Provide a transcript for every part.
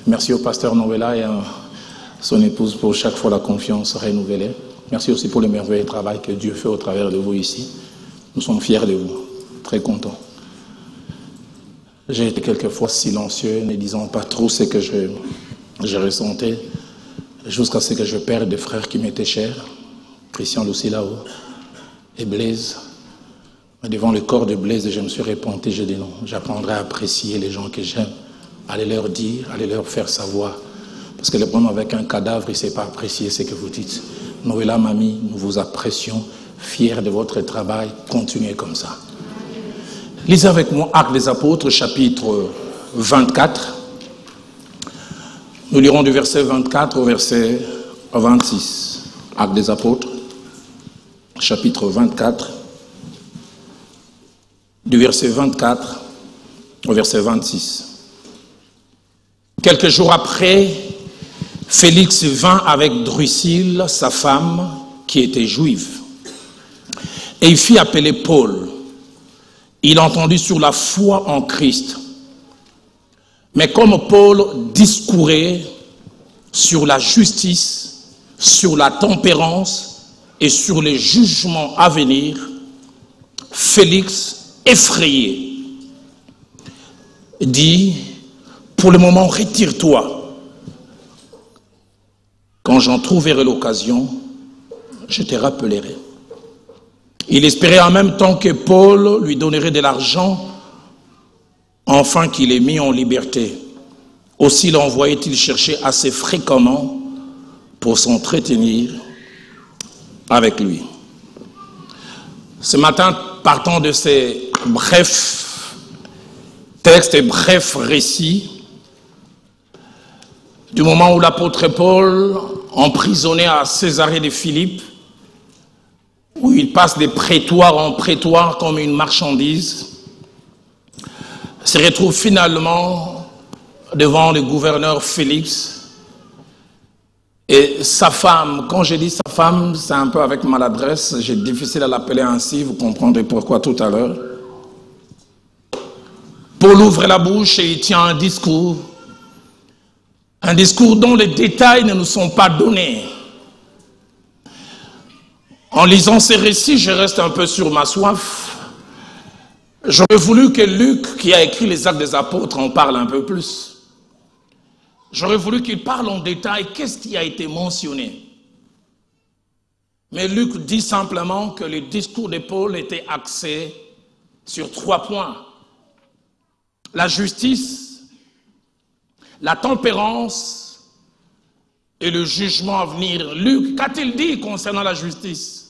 Merci au pasteur Novella et à son épouse pour chaque fois la confiance renouvelée. Merci aussi pour le merveilleux travail que Dieu fait au travers de vous ici. Nous sommes fiers de vous, très contents. J'ai été quelquefois silencieux, ne disant pas trop ce que je ressentais, jusqu'à ce que je perde des frères qui m'étaient chers, Christian Lucie là-haut, et Blaise. Mais devant le corps de Blaise, je me suis repenti, j'ai dit non, j'apprendrai à apprécier les gens que j'aime, allez leur dire, allez leur faire savoir. Parce que le problème avec un cadavre, il ne sait pas apprécier ce que vous dites. Noëlla, mamie, nous vous apprécions, fiers de votre travail, continuez comme ça. Lisez avec moi Actes des Apôtres, chapitre 24. Nous lirons du verset 24 au verset 26. Actes des Apôtres, chapitre 24, du verset 24 au verset 26. Quelques jours après, Félix vint avec Drusille, sa femme, qui était juive, et il fit appeler Paul. Il entendit sur la foi en Christ. Mais comme Paul discourait sur la justice, sur la tempérance et sur les jugements à venir, Félix, effrayé, dit, pour le moment, retire-toi. Quand j'en trouverai l'occasion, je te rappellerai. Il espérait en même temps que Paul lui donnerait de l'argent, enfin qu'il est mis en liberté. Aussi l'envoyait-il chercher assez fréquemment pour s'entretenir avec lui. Ce matin, partant de ces brefs textes et brefs récits, du moment où l'apôtre Paul, emprisonné à Césarée de Philippe, où il passe de prétoire en prétoire comme une marchandise, se retrouve finalement devant le gouverneur Félix et sa femme. Quand je dis sa femme, c'est un peu avec maladresse, j'ai difficile à l'appeler ainsi, vous comprendrez pourquoi tout à l'heure. Paul ouvre la bouche et il tient un discours dont les détails ne nous sont pas donnés. En lisant ces récits, je reste un peu sur ma soif. J'aurais voulu que Luc, qui a écrit les Actes des Apôtres, en parle un peu plus. J'aurais voulu qu'il parle en détail qu'est-ce qui a été mentionné. Mais Luc dit simplement que le discours de Paul était axé sur 3 points. La justice, la tempérance et le jugement à venir. Luc, qu'a-t-il dit concernant la justice?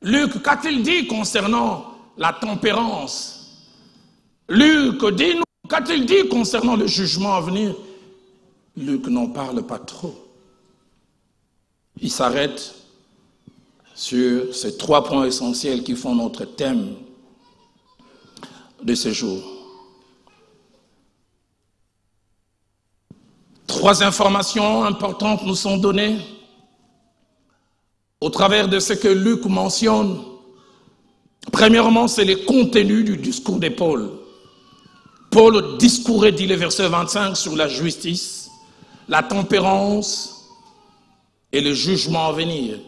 Luc, qu'a-t-il dit concernant la tempérance? Luc, dis-nous, qu'a-t-il dit concernant le jugement à venir? Luc n'en parle pas trop. Il s'arrête sur ces 3 points essentiels qui font notre thème de ce jour. 3 informations importantes nous sont données au travers de ce que Luc mentionne. Premièrement, c'est le contenu du discours de Paul. Paul discourait, dit le verset 25, sur la justice, la tempérance et le jugement à venir.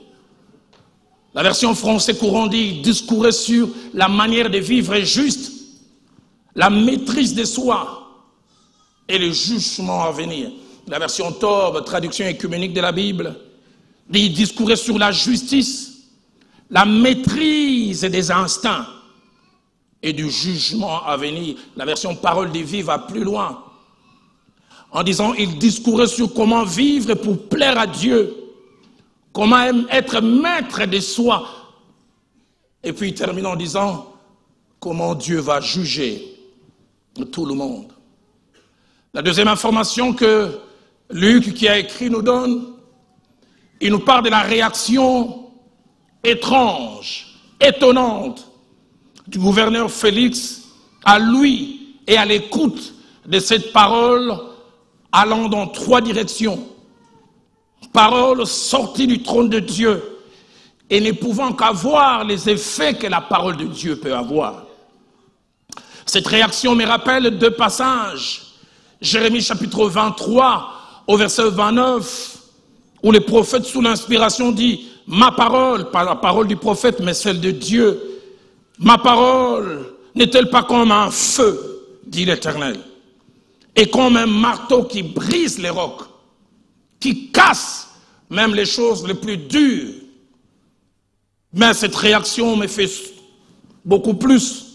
La version français courant dit, il discourait sur la manière de vivre juste, la maîtrise de soi et le jugement à venir. La version Torbe, traduction écuménique de la Bible, dit, il discourait sur la justice, la maîtrise des instincts et du jugement à venir. La version Parole de vie va plus loin, en disant, il discourait sur comment vivre pour plaire à Dieu, comment être maître de soi. Et puis il termine en disant, comment Dieu va juger tout le monde. La deuxième information que Luc, qui a écrit, nous donne, il nous parle de la réaction étrange, étonnante du gouverneur Félix à lui et à l'écoute de cette parole allant dans 3 directions. Parole sortie du trône de Dieu et ne pouvant qu'avoir les effets que la parole de Dieu peut avoir. Cette réaction me rappelle 2 passages Jérémie chapitre 23 au verset 29, où le prophète sous l'inspiration dit « Ma parole », pas la parole du prophète, mais celle de Dieu, « Ma parole n'est-elle pas comme un feu, dit l'Éternel, et comme un marteau qui brise les rocs, qui casse même les choses les plus dures. » Mais cette réaction me fait beaucoup plus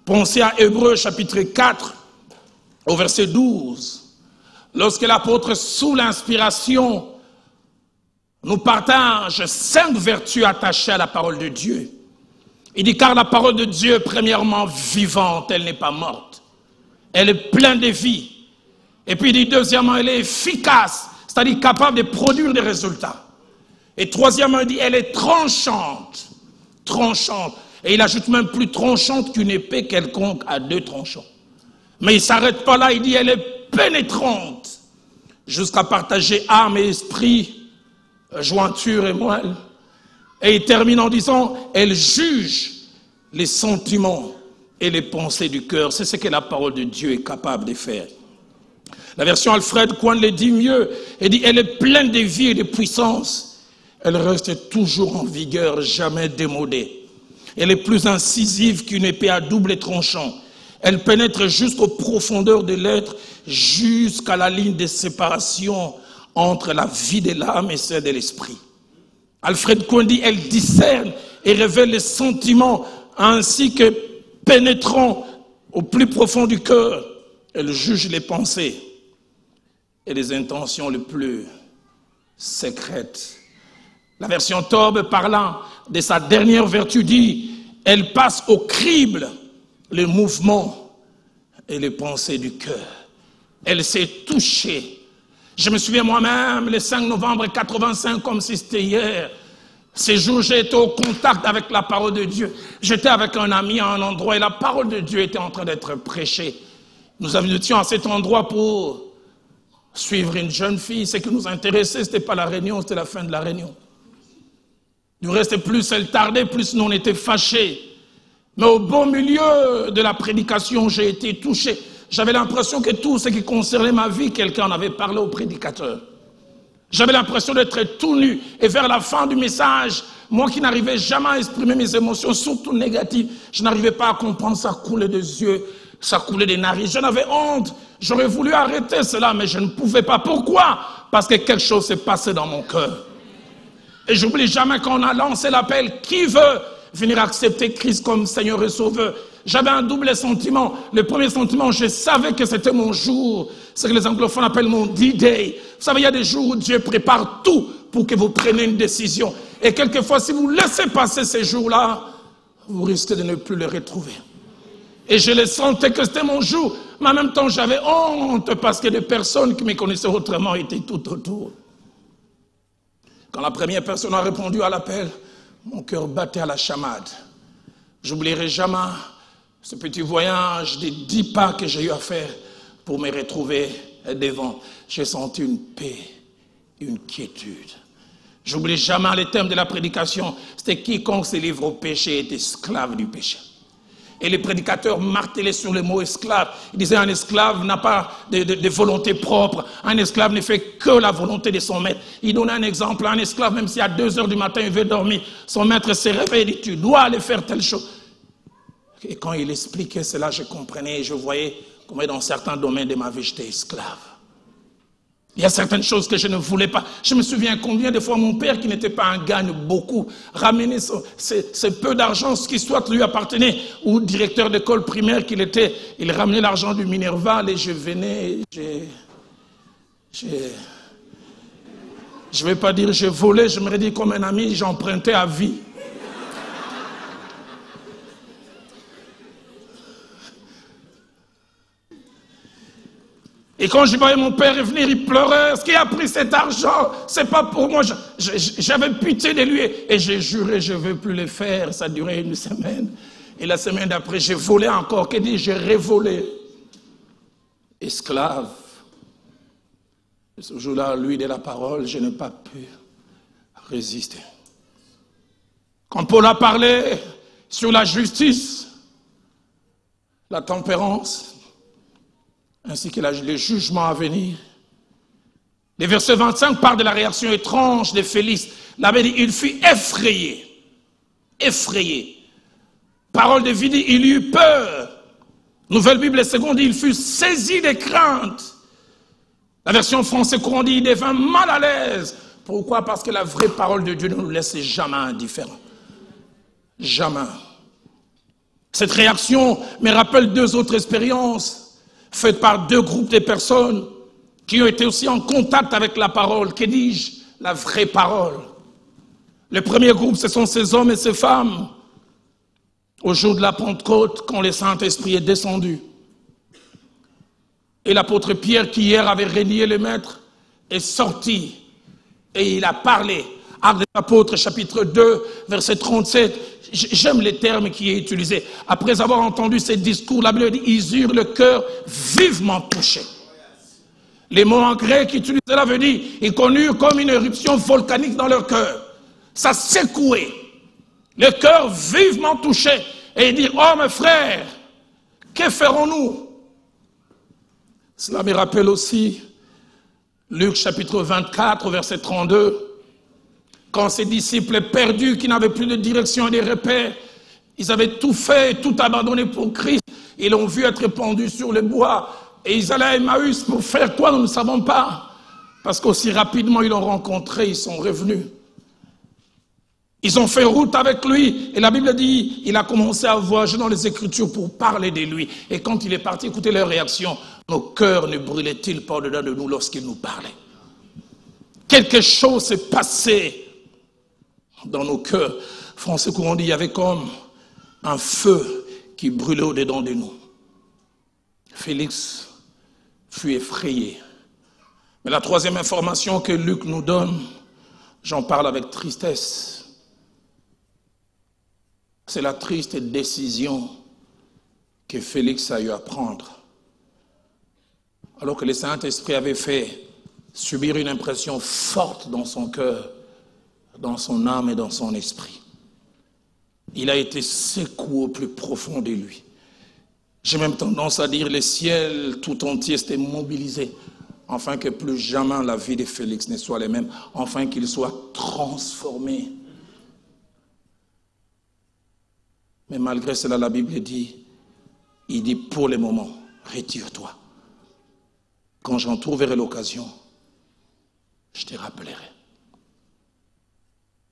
penser à Hébreux chapitre 4 au verset 12. Lorsque l'apôtre sous l'inspiration nous partage 5 vertus attachées à la parole de Dieu. Il dit car la parole de Dieu est premièrement vivante, elle n'est pas morte. Elle est pleine de vie. Et puis il dit deuxièmement, elle est efficace, c'est-à-dire capable de produire des résultats. Et troisièmement, il dit elle est tranchante. Tranchante. Et il ajoute même plus tranchante qu'une épée quelconque à 2 tranchants. Mais il ne s'arrête pas là, il dit elle est pénétrante jusqu'à partager âme et esprit, jointure et moelle. Et il termine en disant elle juge les sentiments et les pensées du cœur. C'est ce que la parole de Dieu est capable de faire. La version Alfred Cohen le dit mieux. Elle dit elle est pleine de vie et de puissance. Elle reste toujours en vigueur, jamais démodée. Elle est plus incisive qu'une épée à double tranchant. Elle pénètre jusqu'aux profondeurs de l'être, jusqu'à la ligne de séparation entre la vie de l'âme et celle de l'esprit. Alfred Cohen dit, elle discerne et révèle les sentiments ainsi que pénétrant au plus profond du cœur. Elle juge les pensées et les intentions les plus secrètes. La version Torbe, parlant de sa dernière vertu, dit « Elle passe au crible les mouvements et les pensées du cœur. Elle s'est touchée. » Je me souviens moi-même, le 5 novembre 85, comme si c'était hier. Ces jours, j'ai été au contact avec la parole de Dieu. J'étais avec un ami à un endroit et la parole de Dieu était en train d'être prêchée. Nous étions à cet endroit pour suivre une jeune fille. Ce qui nous intéressait, ce n'était pas la réunion, c'était la fin de la réunion. Du reste, plus elle tardait, plus nous on était fâchés. Mais au beau milieu de la prédication, j'ai été touché. J'avais l'impression que tout ce qui concernait ma vie, quelqu'un en avait parlé au prédicateur. J'avais l'impression d'être tout nu. Et vers la fin du message, moi qui n'arrivais jamais à exprimer mes émotions, surtout négatives, je n'arrivais pas à comprendre, ça coulait des yeux, ça coulait des narices. J'en avais honte. J'aurais voulu arrêter cela, mais je ne pouvais pas. Pourquoi? Parce que quelque chose s'est passé dans mon cœur. Et j'oublie jamais quand on a lancé l'appel, qui veut venir accepter Christ comme Seigneur et Sauveur? J'avais un double sentiment. Le premier sentiment, je savais que c'était mon jour. Ce que les anglophones appellent mon D-Day. Vous savez, il y a des jours où Dieu prépare tout pour que vous preniez une décision. Et quelquefois, si vous laissez passer ces jours-là, vous risquez de ne plus les retrouver. Et je le sentais que c'était mon jour. Mais en même temps, j'avais honte parce que des personnes qui me connaissaient autrement étaient tout autour. Quand la première personne a répondu à l'appel, mon cœur battait à la chamade. J'oublierai jamais ce petit voyage de 10 pas que j'ai eu à faire pour me retrouver devant. J'ai senti une paix, une quiétude. J'oublie jamais le thème de la prédication. C'était quiconque se livre au péché est esclave du péché. Et les prédicateurs martelaient sur le mot esclave. Ils disaient un esclave n'a pas de volonté propre. Un esclave ne fait que la volonté de son maître. Il donnait un exemple. Un esclave, même si à 2 heures du matin il veut dormir, son maître se réveille et dit tu dois aller faire telle chose. Et quand il expliquait cela, je comprenais et je voyais comment dans certains domaines de ma vie j'étais esclave. Il y a certaines choses que je ne voulais pas. Je me souviens combien de fois mon père, qui n'était pas un gagne beaucoup, ramenait ce peu d'argent, ce qui soit lui appartenait, ou directeur d'école primaire qu'il était, il ramenait l'argent du Minerval et je venais, je ne vais pas dire j'ai volé, je me dis comme un ami, j'empruntais à vie. Et quand je voyais mon père venir, il pleurait. Est-ce qu'il a pris cet argent? C'est pas pour moi. J'avais pitié de lui. Et j'ai juré, je ne veux plus le faire. Ça a duré 1 semaine. Et la semaine d'après, j'ai volé encore. Que dit, j'ai révolé. Esclave. Et ce jour-là, lui de la parole, je n'ai pas pu résister. Quand Paul a parlé sur la justice, la tempérance, ainsi que le jugement à venir. Les versets 25 parlent de la réaction étrange de Félix. L'abbé dit, il fut effrayé. Effrayé. Parole de vie dit, il eut peur. Nouvelle Bible seconde dit, il fut saisi de crainte. La version française courant dit, il devint mal à l'aise. Pourquoi? Parce que la vraie parole de Dieu ne nous laisse jamais indifférents. Jamais. Cette réaction me rappelle deux autres expériences faites par deux groupes de personnes qui ont été aussi en contact avec la parole, que dis-je, la vraie parole. Le premier groupe, ce sont ces hommes et ces femmes, au jour de la Pentecôte, quand le Saint-Esprit est descendu. Et l'apôtre Pierre, qui hier avait renié le Maître, est sorti et il a parlé. Actes des Apôtres, chapitre 2, verset 37. J'aime les termes qui est utilisé. Après avoir entendu ces discours, la Bible dit, ils eurent le cœur vivement touché. Les mots en grec utilisés là veut dire, ils connurent comme une éruption volcanique dans leur cœur. Ça secouait. Le cœur vivement touché. Et ils dirent, oh mes frères, que ferons-nous? Cela me rappelle aussi Luc chapitre 24, verset 32. Quand ces disciples perdus, qui n'avaient plus de direction et de repères, ils avaient tout fait, tout abandonné pour Christ. Ils l'ont vu être pendu sur le bois. Et ils allaient à Emmaüs pour faire quoi, nous ne savons pas. Parce qu'aussi rapidement ils l'ont rencontré, ils sont revenus. Ils ont fait route avec lui. Et la Bible dit, il a commencé à voyager dans les Écritures pour parler de lui. Et quand il est parti, écoutez leur réaction. Nos cœurs ne brûlaient-ils pas au-dedans de nous lorsqu'il nous parlait? Quelque chose s'est passé dans nos cœurs. Français courant dit, il y avait comme un feu qui brûlait au-dedans de nous. Félix fut effrayé. Mais la troisième information que Luc nous donne, j'en parle avec tristesse, c'est la triste décision que Félix a eu à prendre. Alors que le Saint-Esprit avait fait subir une impression forte dans son cœur, dans son âme et dans son esprit. Il a été secoué au plus profond de lui. J'ai même tendance à dire le ciel tout entier s'était mobilisé, afin que plus jamais la vie de Félix ne soit la même, afin qu'il soit transformé. Mais malgré cela, la Bible dit, il dit pour le moment, retire-toi. Quand j'en trouverai l'occasion, je te rappellerai.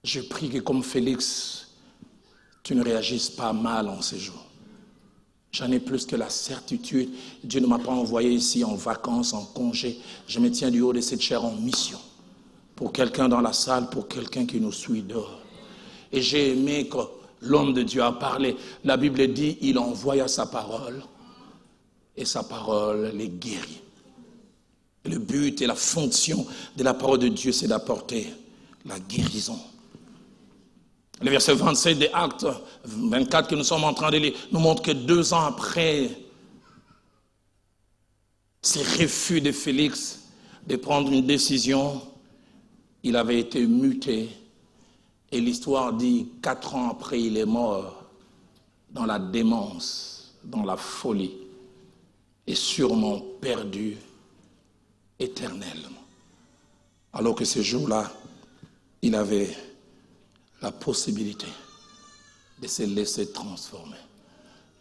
Je prie que comme Félix, tu ne réagisses pas mal en ces jours. J'en ai plus que la certitude. Dieu ne m'a pas envoyé ici en vacances, en congé. Je me tiens du haut de cette chair en mission. Pour quelqu'un dans la salle, pour quelqu'un qui nous suit dehors. Et j'ai aimé que l'homme de Dieu a parlé. La Bible dit, il envoya sa parole. Et sa parole les guérit. Le but et la fonction de la parole de Dieu, c'est d'apporter la guérison. Le verset 27 des Actes 24 que nous sommes en train de lire nous montre que 2 ans après ces refus de Félix de prendre une décision, il avait été muté. Et l'histoire dit 4 ans après, il est mort dans la démence, dans la folie, et sûrement perdu éternellement. Alors que ce jour-là, il avait la possibilité de se laisser transformer.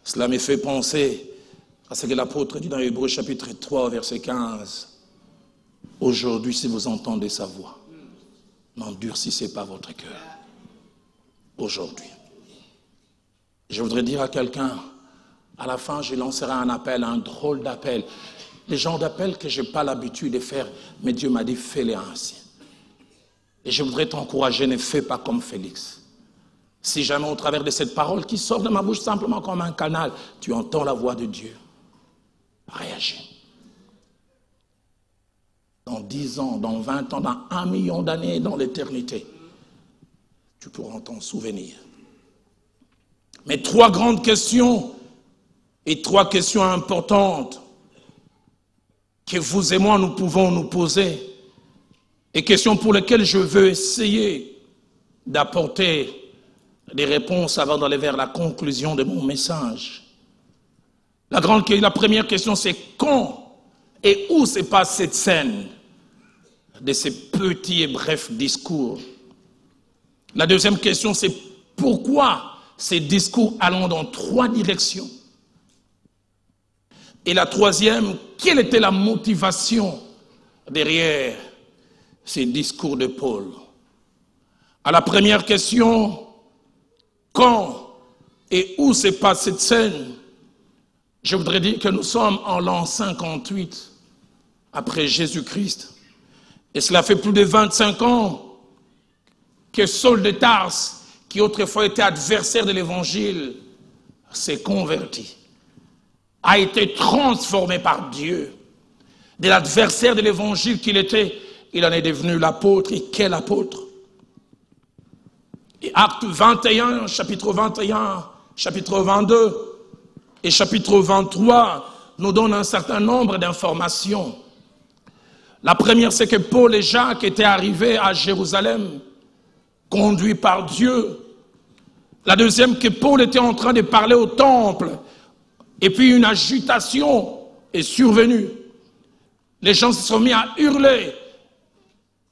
Cela me fait penser à ce que l'apôtre dit dans Hébreux chapitre 3, verset 15. Aujourd'hui, si vous entendez sa voix, n'endurcissez pas votre cœur. Aujourd'hui. Je voudrais dire à quelqu'un, à la fin, je lancerai un appel, un drôle d'appel. Les gens d'appel que je n'ai pas l'habitude de faire, mais Dieu m'a dit, fais-les ainsi. Et je voudrais t'encourager, ne fais pas comme Félix. Si jamais au travers de cette parole qui sort de ma bouche simplement comme un canal, tu entends la voix de Dieu, réagis. Dans 10 ans, dans 20 ans, dans 1 million d'années, dans l'éternité, tu pourras t'en souvenir. Mais 3 grandes questions et 3 questions importantes que vous et moi nous pouvons nous poser. Et questions pour lesquelles je veux essayer d'apporter des réponses avant d'aller vers la conclusion de mon message. La première question, c'est quand Et où se passe cette scène de ces petits et brefs discours? La deuxième question, c'est pourquoi ces discours allant dans 3 directions? Et la troisième, quelle était la motivation derrière ces discours de Paul? À la première question, quand et où se passe cette scène? Je voudrais dire que nous sommes en l'an 58 après Jésus-Christ. Et cela fait plus de 25 ans que Saul de Tarse, qui autrefois était adversaire de l'Évangile, s'est converti, a été transformé par Dieu. De l'adversaire de l'Évangile qu'il était, il en est devenu l'apôtre. Et quel apôtre? Et Acte 21, chapitre 21, chapitre 22 et chapitre 23 nous donnent un certain nombre d'informations. La première, c'est que Paul et Jacques étaient arrivés à Jérusalem, conduits par Dieu. La deuxième, que Paul était en train de parler au temple, et puis une agitation est survenue. Les gens se sont mis à hurler.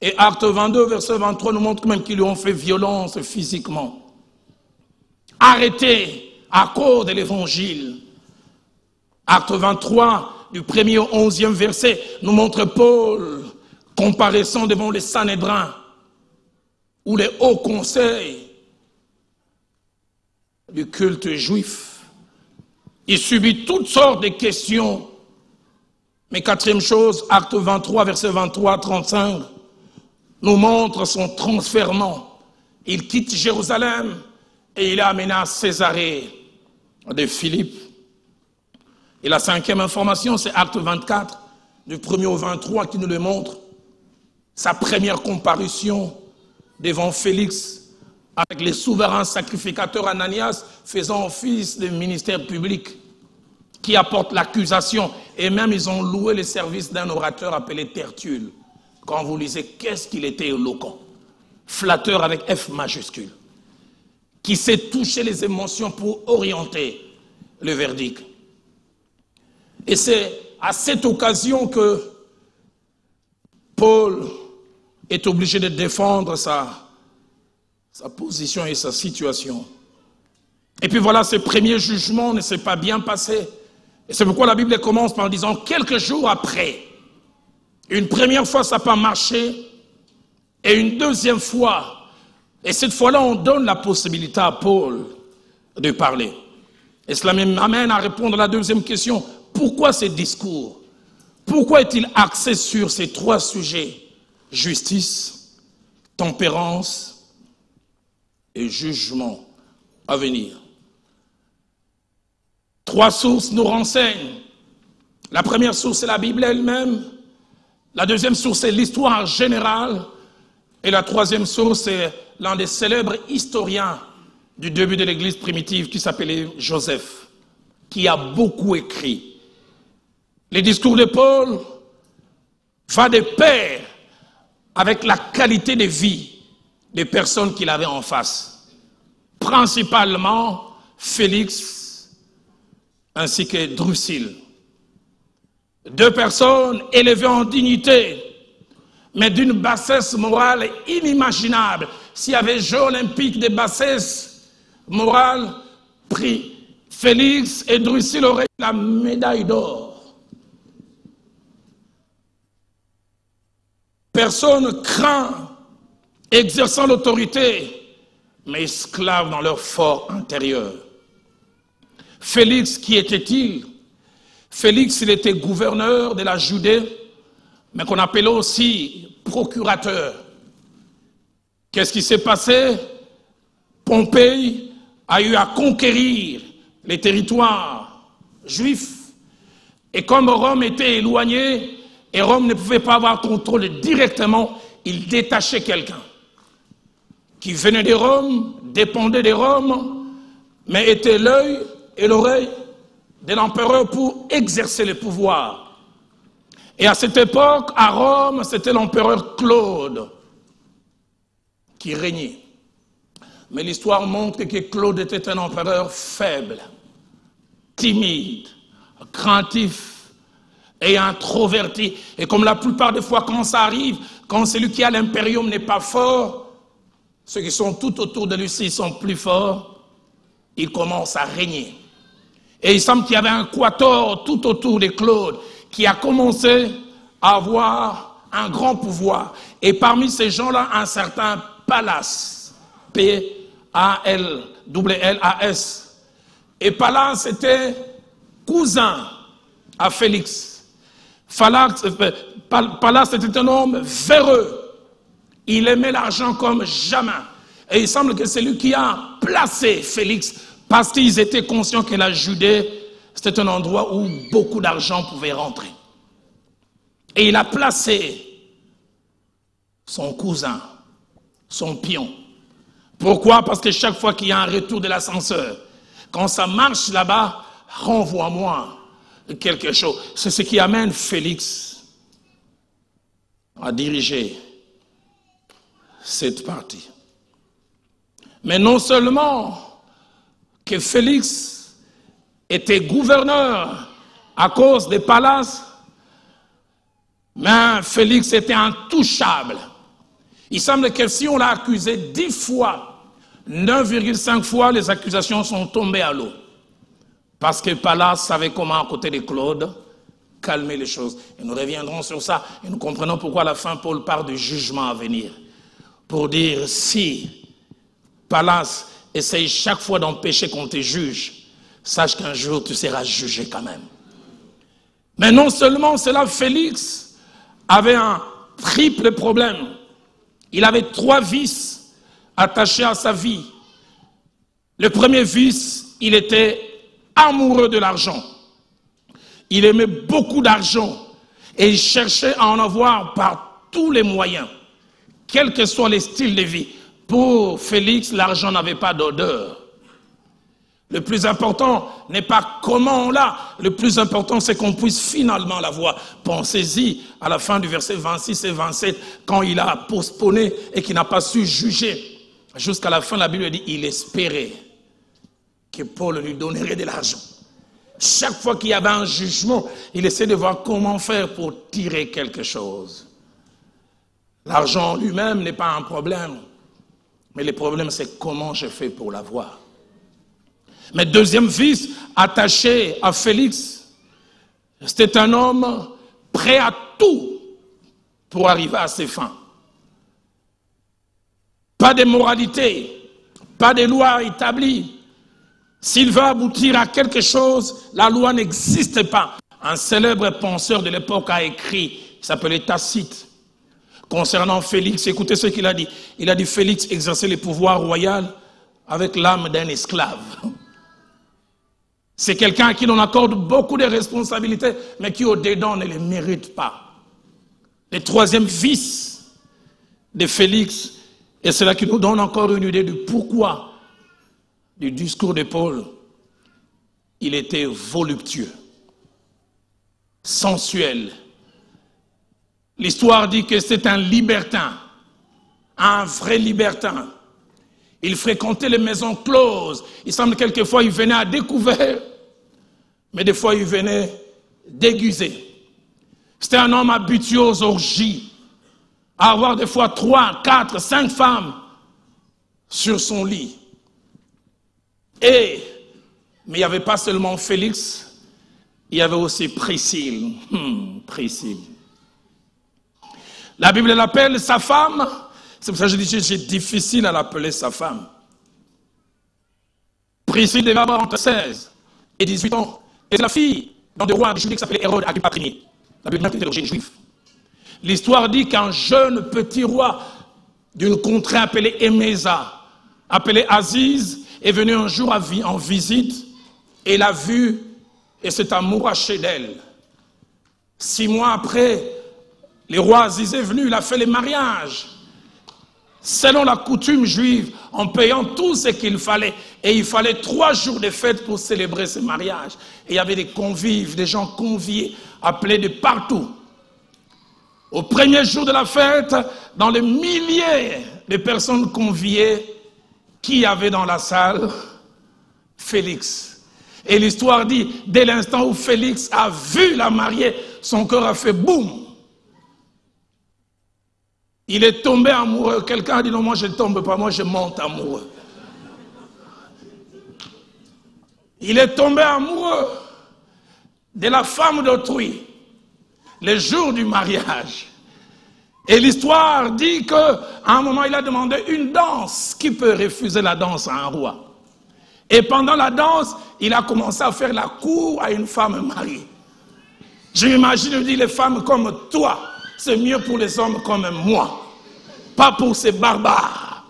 Et Acte 22, verset 23 nous montre même qu'ils lui ont fait violence physiquement. Arrêtés à cause de l'Évangile. Acte 23, du 1er au 11e verset, nous montre Paul comparaissant devant les Sanhédrins ou les hauts conseils du culte juif. Il subit toutes sortes de questions. Mais quatrième chose, Acte 23, verset 23 à 35, nous montre son transfèrement. Il quitte Jérusalem et il est amené à Césarée de Philippe. Et la cinquième information, c'est Acte 24, du 1er au 23, qui nous le montre. Sa première comparution devant Félix, avec les souverains sacrificateurs Ananias, faisant office de ministère public, qui apporte l'accusation. Et même ils ont loué le service d'un orateur appelé Tertulle. Quand vous lisez, qu'est-ce qu'il était éloquent, flatteur avec F majuscule, qui sait toucher les émotions pour orienter le verdict. Et c'est à cette occasion que Paul est obligé de défendre sa position et sa situation. Et puis voilà, ce premier jugement ne s'est pas bien passé. Et c'est pourquoi la Bible commence par disant, quelques jours après, une première fois ça n'a pas marché, et une deuxième fois, et cette fois-là on donne la possibilité à Paul de parler. Et cela m'amène à répondre à la deuxième question. Pourquoi ces discours? Pourquoi est-il axé sur ces 3 sujets? Justice, tempérance et jugement à venir. 3 sources nous renseignent. La première source, c'est la Bible elle-même. La deuxième source, c'est l'histoire générale. Et la troisième source, c'est l'un des célèbres historiens du début de l'Église primitive qui s'appelait Joseph, qui a beaucoup écrit. Les discours de Paul vont de pair avec la qualité de vie des personnes qu'il avait en face. Principalement Félix ainsi que Drusille. 2 personnes élevées en dignité, mais d'une bassesse morale inimaginable. S'il y avait jeux olympiques de bassesse morale, pris Félix et Drusille auraient la médaille d'or. Personne craint, exerçant l'autorité, mais esclaves dans leur fort intérieur. Félix, qui était-il? Félix, il était gouverneur de la Judée, mais qu'on appelait aussi procurateur. Qu'est-ce qui s'est passé? Pompée a eu à conquérir les territoires juifs. Et comme Rome était éloignée, et Rome ne pouvait pas avoir contrôle directement, il détachait quelqu'un qui venait de Rome, dépendait de Rome, mais était l'œil et l'oreille de l'empereur pour exercer le pouvoir. Et à cette époque, à Rome, c'était l'empereur Claude qui régnait. Mais l'histoire montre que Claude était un empereur faible, timide, craintif, et introverti. Et comme la plupart des fois quand ça arrive, quand celui qui a l'impérium n'est pas fort, ceux qui sont tout autour de lui s'ils sont plus forts, il commence à régner. Et il semble qu'il y avait un quator tout autour de Claude qui a commencé à avoir un grand pouvoir. Et parmi ces gens-là, un certain Pallas, P-A-L-L-A-S. Et Pallas était cousin à Félix. Pallas était un homme véreux. Il aimait l'argent comme jamais. Et il semble que c'est lui qui a placé Félix parce qu'ils étaient conscients que la Judée, c'était un endroit où beaucoup d'argent pouvait rentrer. Et il a placé son cousin, son pion. Pourquoi? Parce que chaque fois qu'il y a un retour de l'ascenseur, quand ça marche là-bas, renvoie-moi quelque chose. C'est ce qui amène Félix à diriger cette partie. Mais non seulement que Félix était gouverneur à cause des Pallas, mais Félix était intouchable. Il semble que si on l'a accusé 10 fois, 9,5 fois les accusations sont tombées à l'eau. Parce que Pallas savait comment, à côté de Claude, calmer les choses. Et nous reviendrons sur ça et nous comprenons pourquoi à la fin Paul parle du jugement à venir. Pour dire, si Pallas essaye chaque fois d'empêcher qu'on te juge, sache qu'un jour tu seras jugé quand même. Mais non seulement cela, Félix avait un triple problème. Il avait 3 vices attachés à sa vie. Le premier vice, il était amoureux de l'argent. Il aimait beaucoup d'argent et il cherchait à en avoir par tous les moyens, quels que soient les styles de vie. Pour Félix, l'argent n'avait pas d'odeur. Le plus important n'est pas comment on l'a, le plus important c'est qu'on puisse finalement l'avoir. Pensez-y à la fin du verset 26 et 27, quand il a postponé et qu'il n'a pas su juger. Jusqu'à la fin, la Bible dit il espérait que Paul lui donnerait de l'argent. Chaque fois qu'il y avait un jugement, il essayait de voir comment faire pour tirer quelque chose. L'argent lui-même n'est pas un problème, mais le problème c'est comment je fais pour l'avoir. Mais deuxième vice attaché à Félix, c'était un homme prêt à tout pour arriver à ses fins. Pas de moralité, pas de loi établie. S'il veut aboutir à quelque chose, la loi n'existe pas. Un célèbre penseur de l'époque a écrit, il s'appelait Tacite, concernant Félix. Écoutez ce qu'il a dit. Il a dit Félix exerçait le pouvoir royal avec l'âme d'un esclave. C'est quelqu'un à qui l'on accorde beaucoup de responsabilités, mais qui au-dedans ne les mérite pas. Le troisième vice de Félix, et c'est là qui nous donne encore une idée du pourquoi du discours de Paul, il était voluptueux, sensuel. L'histoire dit que c'est un libertin, un vrai libertin. Il fréquentait les maisons closes. Il semble que quelquefois il venait à découvert, mais des fois il venait déguisé. C'était un homme habitué aux orgies, à avoir des fois 3, 4, 5 femmes sur son lit. Mais il n'y avait pas seulement Félix, il y avait aussi Priscille. Priscille. La Bible l'appelle sa femme. C'est pour ça que je dis que c'est difficile à l'appeler sa femme. Priscille devait avoir entre 16 et 18 ans. Et c'est la fille d'un des rois de Judée qui s'appelait Hérode Agrippa Ier. La Bible était d'origine juive. L'histoire dit qu'un jeune petit roi d'une contrée appelée Émésa, appelé Aziz, est venu un jour en visite et l'a vue et s'est amouraché d'elle. 6 mois après, le roi Aziz est venu, il a fait le mariage. Selon la coutume juive, en payant tout ce qu'il fallait. Et il fallait 3 jours de fête pour célébrer ce mariage. Et il y avait des convives, des gens conviés, appelés de partout. Au premier jour de la fête, dans les milliers de personnes conviées, qui y avait dans la salle? Félix. Et l'histoire dit, dès l'instant où Félix a vu la mariée, son cœur a fait boum. Il est tombé amoureux. Quelqu'un a dit non, moi je ne tombe pas, moi je monte amoureux. Il est tombé amoureux de la femme d'autrui, le jour du mariage. Et l'histoire dit qu'à un moment, il a demandé une danse. Qui peut refuser la danse à un roi? Et pendant la danse, il a commencé à faire la cour à une femme mariée. Je m'imagine, il dit, les femmes comme toi, c'est mieux pour les hommes comme moi, pas pour ces barbares.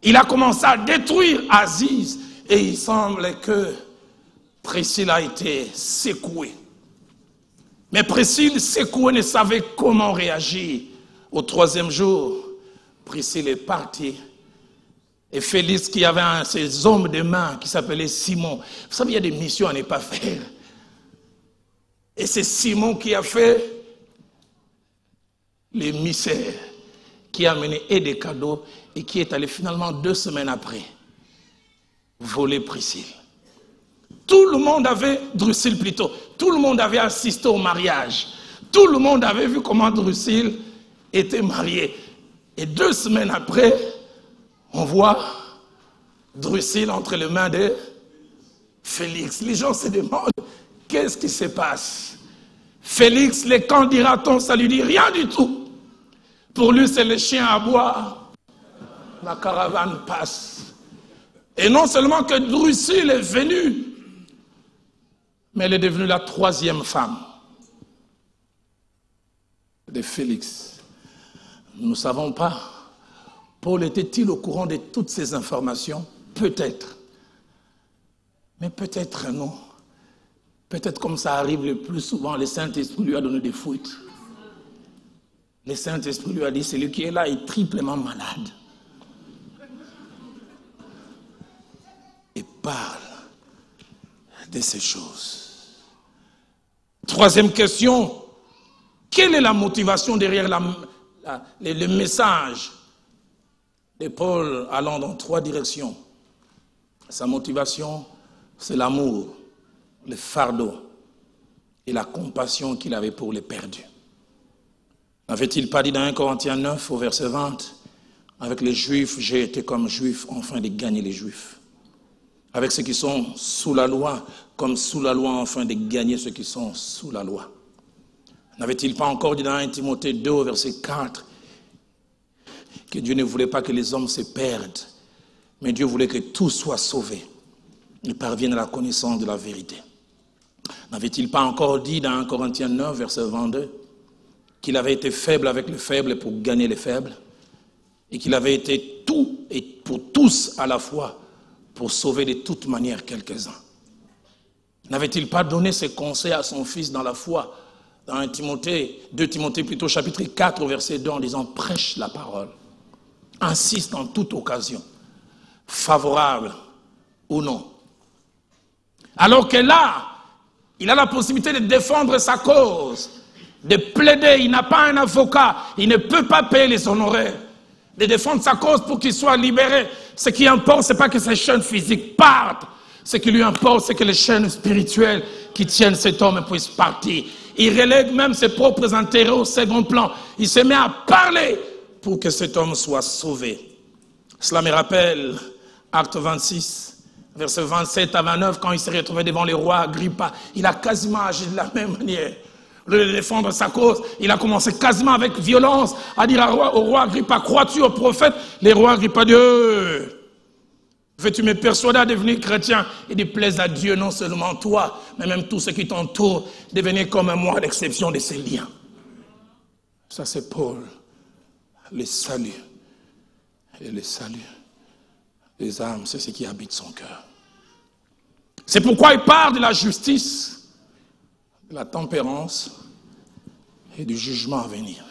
Il a commencé à détruire Aziz et il semble que Priscille a été secouée. Mais Priscille, secouée, ne savait comment réagir. Au troisième jour, Priscille est partie. Et Félix, qui avait un de ses hommes de main qui s'appelait Simon. Vous savez, il y a des missions à ne pas faire. Et c'est Simon qui a fait l'émissaire, qui a amené et des cadeaux et qui est allé finalement 2 semaines après voler Priscille. Tout le monde avait, Drusille plutôt, tout le monde avait assisté au mariage. Tout le monde avait vu comment Drusille était mariée. Et 2 semaines après, on voit Drusille entre les mains de Félix. Les gens se demandent, qu'est-ce qui se passe? Félix, les quand dira-t-on, ça lui dit rien du tout. Pour lui, c'est le chien à boire. La caravane passe. Et non seulement que Drusille est venue, mais elle est devenue la 3e femme de Félix. Nous ne savons pas. Paul était-il au courant de toutes ces informations? Peut-être. Mais peut-être non. Peut-être comme ça arrive le plus souvent, le Saint-Esprit lui a donné des fuites. Le Saint-Esprit lui a dit, celui qui est là est triplement malade. Et parle de ces choses. 3e question, quelle est la motivation derrière le message de Paul allant dans 3 directions? Sa motivation, c'est l'amour, le fardeau et la compassion qu'il avait pour les perdus. N'avait-il pas dit dans 1 Corinthiens 9 au verset 20, avec les Juifs, j'ai été comme Juif afin de gagner les Juifs. Avec ceux qui sont sous la loi, comme sous la loi, afin de gagner ceux qui sont sous la loi. N'avait-il pas encore dit dans 1 Timothée 2 au verset 4, que Dieu ne voulait pas que les hommes se perdent, mais Dieu voulait que tous soient sauvés et parviennent à la connaissance de la vérité. N'avait-il pas encore dit dans 1 Corinthiens 9, verset 22, qu'il avait été faible avec les faibles pour gagner les faibles, et qu'il avait été tout et pour tous à la fois pour sauver de toute manière quelques-uns? N'avait-il pas donné ses conseils à son fils dans la foi, dans 2 Timothée plutôt, chapitre 4, verset 2, en disant « Prêche la parole, insiste en toute occasion, favorable ou non. » Alors que là, il a la possibilité de défendre sa cause, de plaider, il n'a pas un avocat, il ne peut pas payer les honoraires, de défendre sa cause pour qu'il soit libéré. Ce qui importe, ce n'est pas que ses chaînes physiques partent, ce qui lui importe, c'est que les chaînes spirituelles qui tiennent cet homme puissent partir. Il relègue même ses propres intérêts au second plan. Il se met à parler pour que cet homme soit sauvé. Cela me rappelle Acte 26, versets 27 à 29, quand il s'est retrouvé devant le roi Agrippa. Il a quasiment agi de la même manière. Au lieu de défendre sa cause, il a commencé quasiment avec violence à dire au roi Agrippa, crois-tu au prophète? Le roi Agrippa dit, veux-tu me persuader à devenir chrétien? Il dit, plaise à Dieu, non seulement toi, mais même tous ceux qui t'entourent, devenez comme moi à l'exception de ces liens. Ça c'est Paul, le salut. Et le salut des âmes, c'est ce qui habite son cœur. C'est pourquoi il parle de la justice, de la tempérance et du jugement à venir.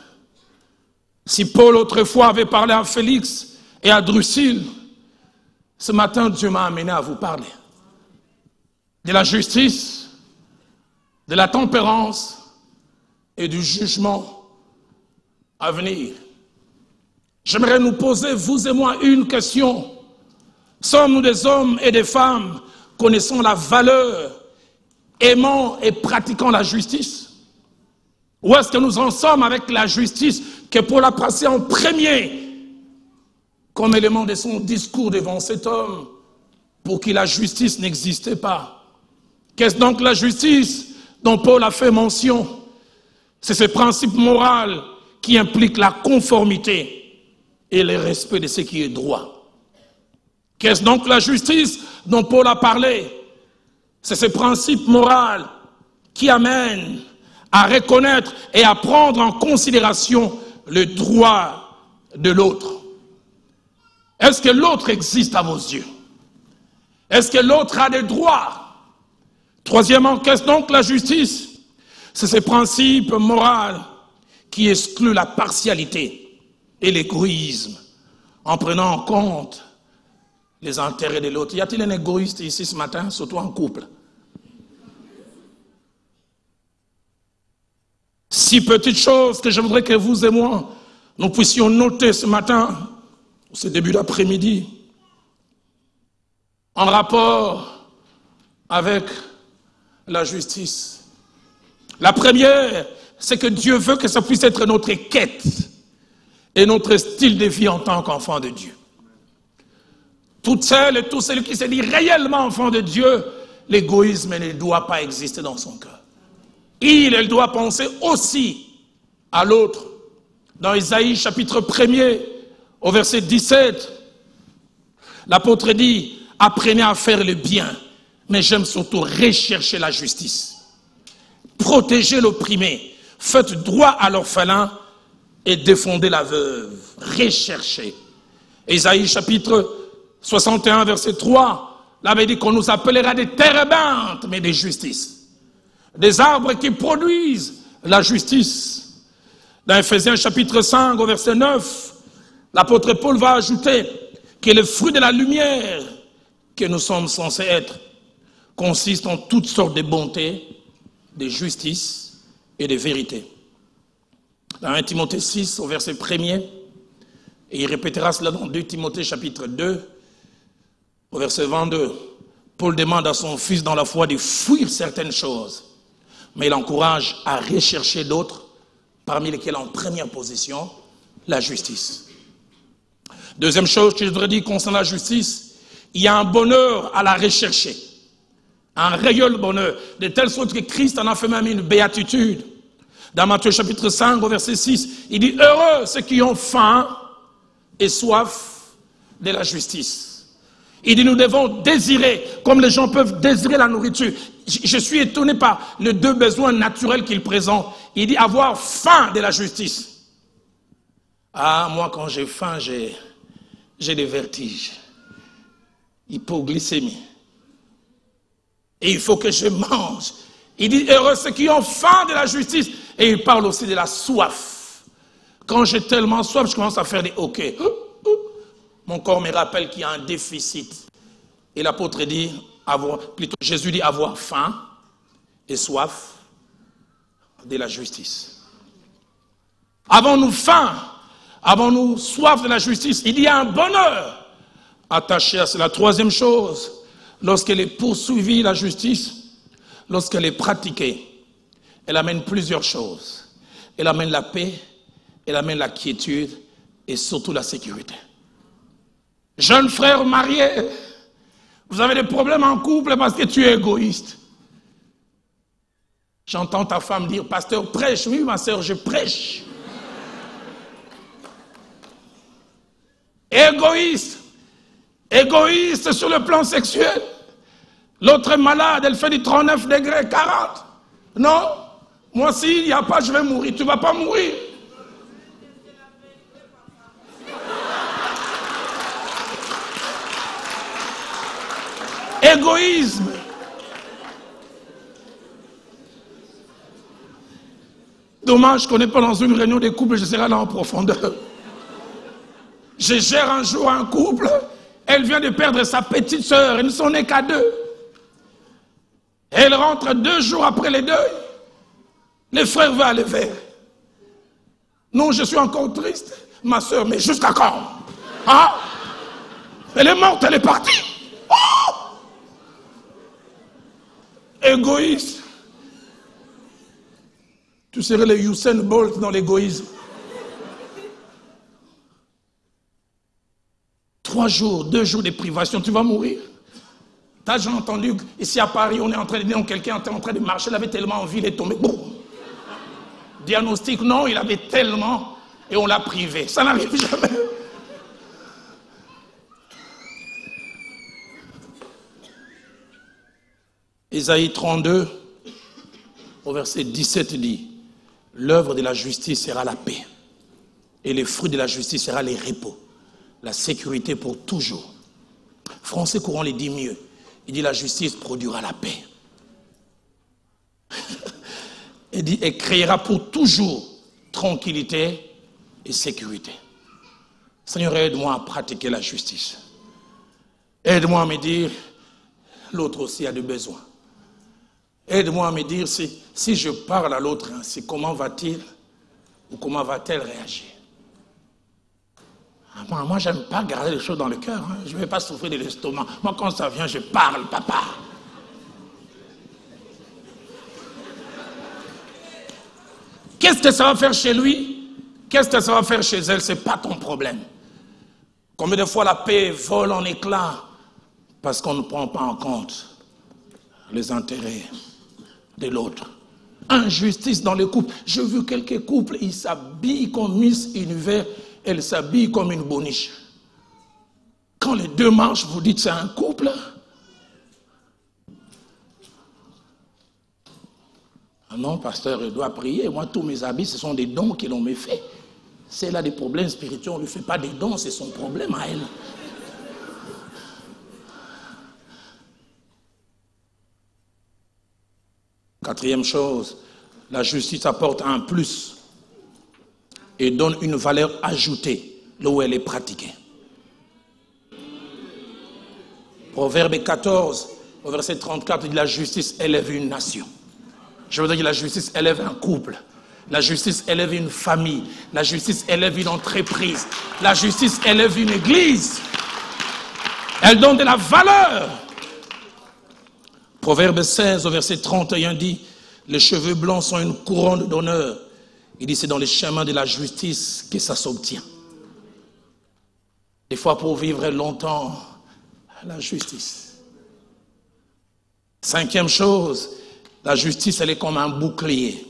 Si Paul autrefois avait parlé à Félix et à Drusille, ce matin Dieu m'a amené à vous parler de la justice, de la tempérance et du jugement à venir. J'aimerais nous poser, vous et moi, une question. Sommes-nous des hommes et des femmes connaissant la valeur, aimant et pratiquant la justice? Où est-ce que nous en sommes avec la justice que Paul a placée en premier comme élément de son discours devant cet homme pour qui la justice n'existait pas? Qu'est-ce donc la justice dont Paul a fait mention? C'est ce principe moral qui implique la conformité et le respect de ce qui est droit. Qu'est-ce donc la justice dont Paul a parlé? C'est ce principe moral qui amène à reconnaître et à prendre en considération le droit de l'autre. Est-ce que l'autre existe à vos yeux? Est-ce que l'autre a des droits? Troisièmement, qu'est-ce donc la justice? C'est ce principe moral qui exclut la partialité et l'égoïsme en prenant en compte les intérêts de l'autre. Y a-t-il un égoïste ici ce matin, surtout en couple? Six petites choses que je voudrais que vous et moi, nous puissions noter ce matin, ce début d'après-midi, en rapport avec la justice. La première, c'est que Dieu veut que ça puisse être notre quête et notre style de vie en tant qu'enfant de Dieu. Toutes celles et tous ceux qui se disent réellement enfants de Dieu, l'égoïsme ne doit pas exister dans son cœur. Il doit penser aussi à l'autre. Dans Isaïe chapitre 1er, au verset 17, l'apôtre dit, apprenez à faire le bien, mais j'aime surtout rechercher la justice. Protégez l'opprimé, faites droit à l'orphelin et défendez la veuve. Recherchez. Isaïe chapitre 61, verset 3, là, il dit qu'on nous appellera des térébintes, mais des justices. Des arbres qui produisent la justice. Dans Ephésiens chapitre 5, au verset 9, l'apôtre Paul va ajouter que le fruit de la lumière que nous sommes censés être consiste en toutes sortes de bonté, de justice et de vérité. Dans 1 Timothée 6, au verset 1er, et il répétera cela dans 2 Timothée chapitre 2, au verset 22, Paul demande à son fils dans la foi de fuir certaines choses, mais il encourage à rechercher d'autres, parmi lesquelles en première position, la justice. Deuxième chose que je voudrais dire concernant la justice, il y a un bonheur à la rechercher, un réel bonheur, de telle sorte que Christ en a fait même une béatitude. Dans Matthieu chapitre 5, au verset 6, il dit « Heureux ceux qui ont faim et soif de la justice ». Il dit, nous devons désirer, comme les gens peuvent désirer la nourriture. Je suis étonné par les deux besoins naturels qu'il présente. Il dit, avoir faim de la justice. Ah, moi, quand j'ai faim, j'ai des vertiges. Hypoglycémie. Et il faut que je mange. Il dit, heureux ceux qui ont faim de la justice. Et il parle aussi de la soif. Quand j'ai tellement soif, je commence à faire des hoquets. Mon corps me rappelle qu'il y a un déficit. Et l'apôtre dit, Jésus dit avoir faim et soif de la justice. Avons-nous faim? Avons-nous soif de la justice? Il y a un bonheur attaché à cela. La troisième chose, lorsqu'elle est poursuivie, la justice, lorsqu'elle est pratiquée, elle amène plusieurs choses. Elle amène la paix, elle amène la quiétude et surtout la sécurité. Jeune frère marié, vous avez des problèmes en couple parce que tu es égoïste. J'entends ta femme dire, pasteur, prêche. Oui, ma soeur, je prêche. Égoïste. Égoïste sur le plan sexuel. L'autre est malade, elle fait du 39 degrés, 40. Non, moi s'il n'y a pas, je vais mourir. Tu ne vas pas mourir. Égoïsme. Dommage qu'on n'est pas dans une réunion des couples, je serai là en profondeur. Je gère un jour un couple, elle vient de perdre sa petite sœur, ils ne sont nés qu'à deux. Elle rentre 2 jours après les deuils. Les frères veulent aller vers. Non, je suis encore triste, ma sœur, mais jusqu'à quand? Hein? Elle est morte, elle est partie. Oh! Égoïste. Tu serais le Usain Bolt dans l'égoïsme. 3 jours, 2 jours de privation, tu vas mourir. T'as déjà entendu, ici à Paris, on est en train de dire, quelqu'un était en train de marcher, il avait tellement envie, il est tombé. Boum. Diagnostic, non, il avait tellement, et on l'a privé. Ça n'arrive jamais. Ésaïe 32, au verset 17 dit, l'œuvre de la justice sera la paix, et les fruits de la justice sera les repos, la sécurité pour toujours. Français courant les dit mieux. Il dit la justice produira la paix. Il dit et créera pour toujours tranquillité et sécurité. Seigneur, aide-moi à pratiquer la justice. Aide-moi à me dire, l'autre aussi a des besoins. Aide-moi à me dire, si je parle à l'autre ainsi, comment va-t-il ou comment va-t-elle réagir? Moi, je n'aime pas garder les choses dans le cœur. Hein. Je ne vais pas souffrir de l'estomac. Moi, quand ça vient, je parle, papa. Qu'est-ce que ça va faire chez lui? Qu'est-ce que ça va faire chez elle? Ce n'est pas ton problème. Combien de fois la paix vole en éclats parce qu'on ne prend pas en compte les intérêts de l'autre. Injustice dans les couples. J'ai vu quelques couples, ils s'habillent comme Miss Univers, elle s'habille comme une boniche. Quand les deux marchent, vous dites c'est un couple. Ah non, pasteur, il doit prier. Moi, tous mes habits, ce sont des dons que l'on me fait. Si elle a des problèmes spirituels, on ne lui fait pas des dons, c'est son problème à elle. Quatrième chose, la justice apporte un plus et donne une valeur ajoutée là où elle est pratiquée. Proverbe 14, au verset 34, dit la justice élève une nation. Je veux dire que la justice élève un couple. La justice élève une famille. La justice élève une entreprise. La justice élève une église. Elle donne de la valeur. Proverbe 16, au verset 31 dit, les cheveux blancs sont une couronne d'honneur. Il dit, c'est dans les chemins de la justice que ça s'obtient. Des fois, pour vivre longtemps, la justice. Cinquième chose, la justice, elle est comme un bouclier.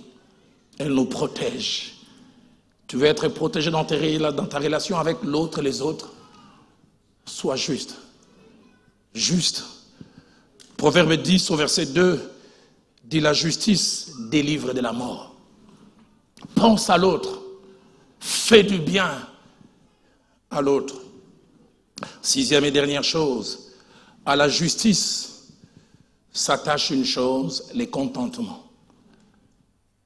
Elle nous protège. Tu veux être protégé dans ta relation avec l'autre et les autres? Sois juste. Juste. Proverbe 10 au verset 2 dit la justice délivre de la mort. Pense à l'autre. Fais du bien à l'autre. Sixième et dernière chose, à la justice s'attache une chose, les contentements.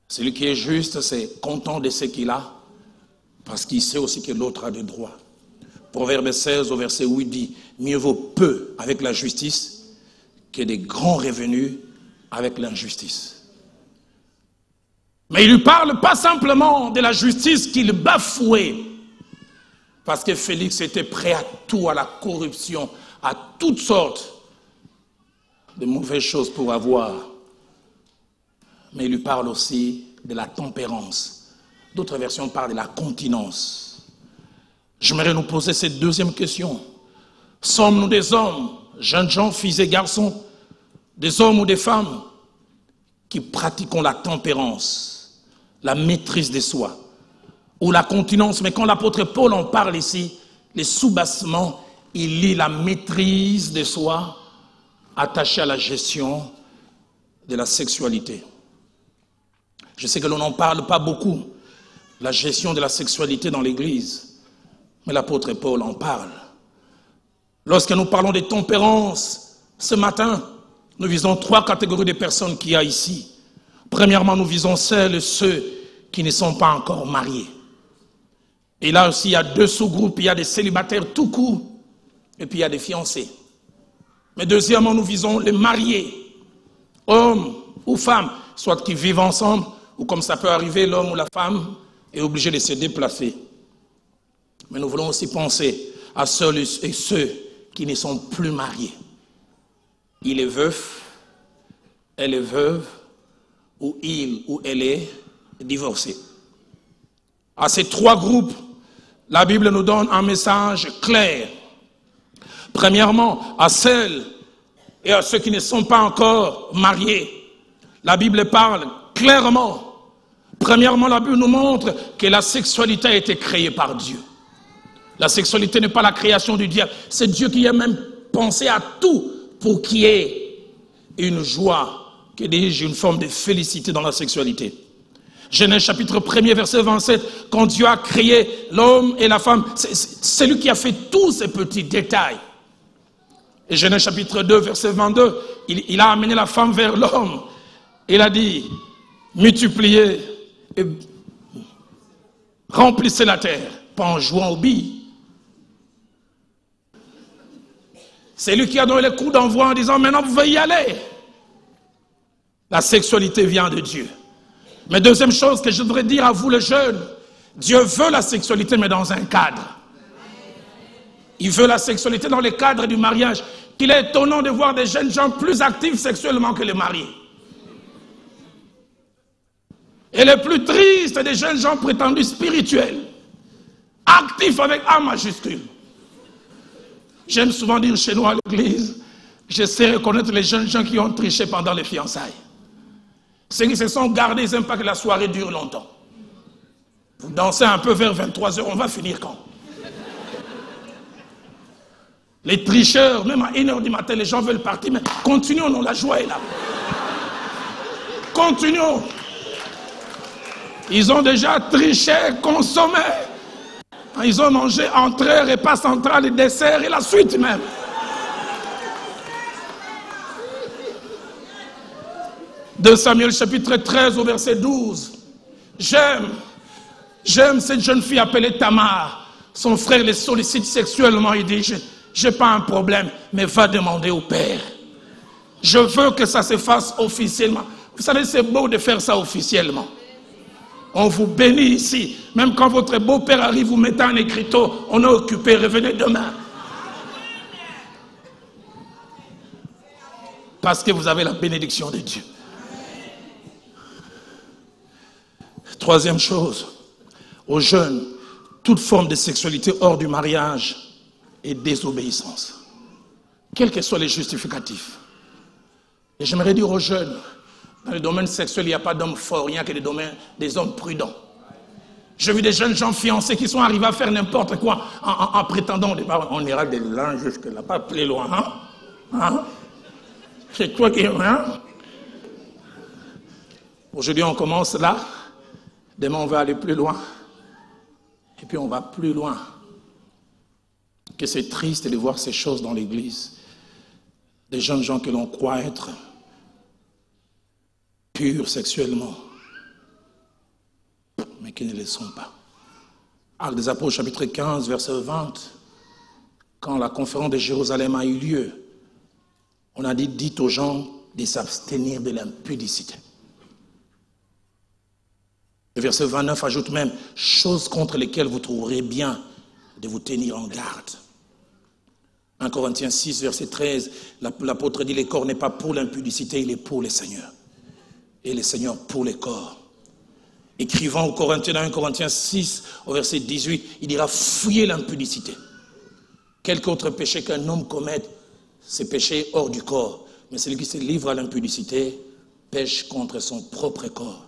Celui qui est juste, c'est content de ce qu'il a, parce qu'il sait aussi que l'autre a des droits. Proverbe 16 au verset 8 dit, mieux vaut peu avec la justice que des grands revenus avec l'injustice. Mais il ne lui parle pas simplement de la justice qu'il bafouait, parce que Félix était prêt à tout, à la corruption, à toutes sortes de mauvaises choses pour avoir. Mais il lui parle aussi de la tempérance. D'autres versions parlent de la continence. J'aimerais nous poser cette deuxième question. Sommes-nous des hommes, jeunes gens, filles et garçons, des hommes ou des femmes qui pratiquons la tempérance, la maîtrise de soi, ou la continence? Mais quand l'apôtre Paul en parle ici, les sous-bassements, il lit la maîtrise de soi attachée à la gestion de la sexualité. Je sais que l'on n'en parle pas beaucoup, la gestion de la sexualité dans l'Église, mais l'apôtre Paul en parle. Lorsque nous parlons de tempérance, ce matin, nous visons 3 catégories de personnes qu'il y a ici. Premièrement, nous visons celles et ceux qui ne sont pas encore mariés. Et là aussi, il y a 2 sous-groupes. Il y a des célibataires tout court, et puis il y a des fiancés. Mais deuxièmement, nous visons les mariés, hommes ou femmes, soit qui vivent ensemble, ou comme ça peut arriver, l'homme ou la femme est obligé de se déplacer. Mais nous voulons aussi penser à ceux et ceux qui ne sont plus mariés. Il est veuf, elle est veuve, ou il ou elle est divorcés. À ces trois groupes, la Bible nous donne un message clair. Premièrement, à celles et à ceux qui ne sont pas encore mariés, la Bible parle clairement. Premièrement, la Bible nous montre que la sexualité a été créée par Dieu. La sexualité n'est pas la création du diable. C'est Dieu qui a même pensé à tout pour qu'il y ait une joie, que dis-je, une forme de félicité dans la sexualité. Genèse chapitre 1er, verset 27, quand Dieu a créé l'homme et la femme, c'est lui qui a fait tous ces petits détails. Et Genèse chapitre 2, verset 22, il a amené la femme vers l'homme. Il a dit, multipliez et remplissez la terre, pas en jouant aux billes. C'est lui qui a donné le coup d'envoi en disant, maintenant vous pouvez y aller. La sexualité vient de Dieu. Mais deuxième chose que je voudrais dire à vous les jeunes, Dieu veut la sexualité mais dans un cadre. Il veut la sexualité dans le cadre du mariage. Il est étonnant de voir des jeunes gens plus actifs sexuellement que les mariés. Et le plus triste des jeunes gens prétendus spirituels, actifs avec A majuscule. J'aime souvent dire chez nous à l'église, je sais reconnaître les jeunes gens qui ont triché pendant les fiançailles. Ceux qui se sont gardés, ils n'aiment pas que la soirée dure longtemps. Vous dansez un peu vers 23h, on va finir quand? Les tricheurs, même à 1h du matin, les gens veulent partir, mais continuons, non, la joie est là. Continuons. Ils ont déjà triché, consommé. Ils ont mangé entrée, repas central, et dessert et la suite même. De Samuel chapitre 13 au verset 12. J'aime cette jeune fille appelée Tamar. Son frère les sollicite sexuellement. Il dit, j'ai pas un problème, mais va demander au père. Je veux que ça se fasse officiellement. Vous savez, c'est beau de faire ça officiellement. On vous bénit ici. Même quand votre beau-père arrive, vous mettez un écriteau. On est occupé, revenez demain. Parce que vous avez la bénédiction de Dieu. Troisième chose, aux jeunes, toute forme de sexualité hors du mariage est désobéissance. Quels que soient les justificatifs. Et j'aimerais dire aux jeunes, dans le domaine sexuel, il n'y a pas d'hommes forts, il n'y a que des hommes prudents. J'ai vu des jeunes gens fiancés qui sont arrivés à faire n'importe quoi en prétendant au départ, on ira de là jusque-là, pas plus loin. Hein? C'est toi qui... Hein? Aujourd'hui, on commence là. Demain, on va aller plus loin. Et puis, on va plus loin. Que c'est triste de voir ces choses dans l'église. Des jeunes gens que l'on croit être purs sexuellement, mais qui ne le sont pas. Actes des Apôtres, chapitre 15, verset 20, quand la conférence de Jérusalem a eu lieu, on a dit, dites aux gens de s'abstenir de l'impudicité. Le verset 29 ajoute même, choses contre lesquelles vous trouverez bien de vous tenir en garde. 1 Corinthiens 6, verset 13, l'apôtre dit, le corps n'est pas pour l'impudicité, il est pour le Seigneur. Et le Seigneur pour le corps. Écrivant aux Corinthiens, dans 1 Corinthiens 6, au verset 18, il dira, fuyez l'impudicité. Quelque autre péché qu'un homme commette, c'est péché hors du corps. Mais celui qui se livre à l'impudicité, pêche contre son propre corps.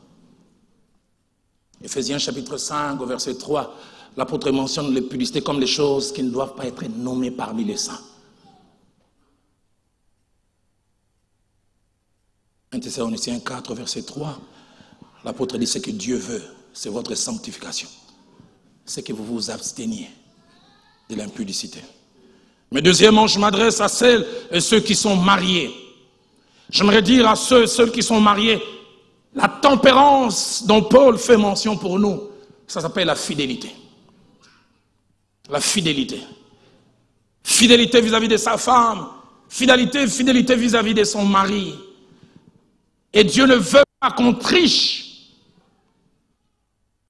Éphésiens chapitre 5, au verset 3, l'apôtre mentionne l'impudicité comme les choses qui ne doivent pas être nommées parmi les saints. 1 Thessaloniciens 4, verset 3, l'apôtre dit ce que Dieu veut, c'est votre sanctification. C'est que vous vous absteniez de l'impudicité. Mais deuxièmement, je m'adresse à celles et ceux qui sont mariés. J'aimerais dire à ceux qui sont mariés, la tempérance dont Paul fait mention pour nous, ça s'appelle la fidélité. La fidélité. Fidélité vis-à-vis de sa femme. Fidélité vis-à-vis de son mari. Et Dieu ne veut pas qu'on triche.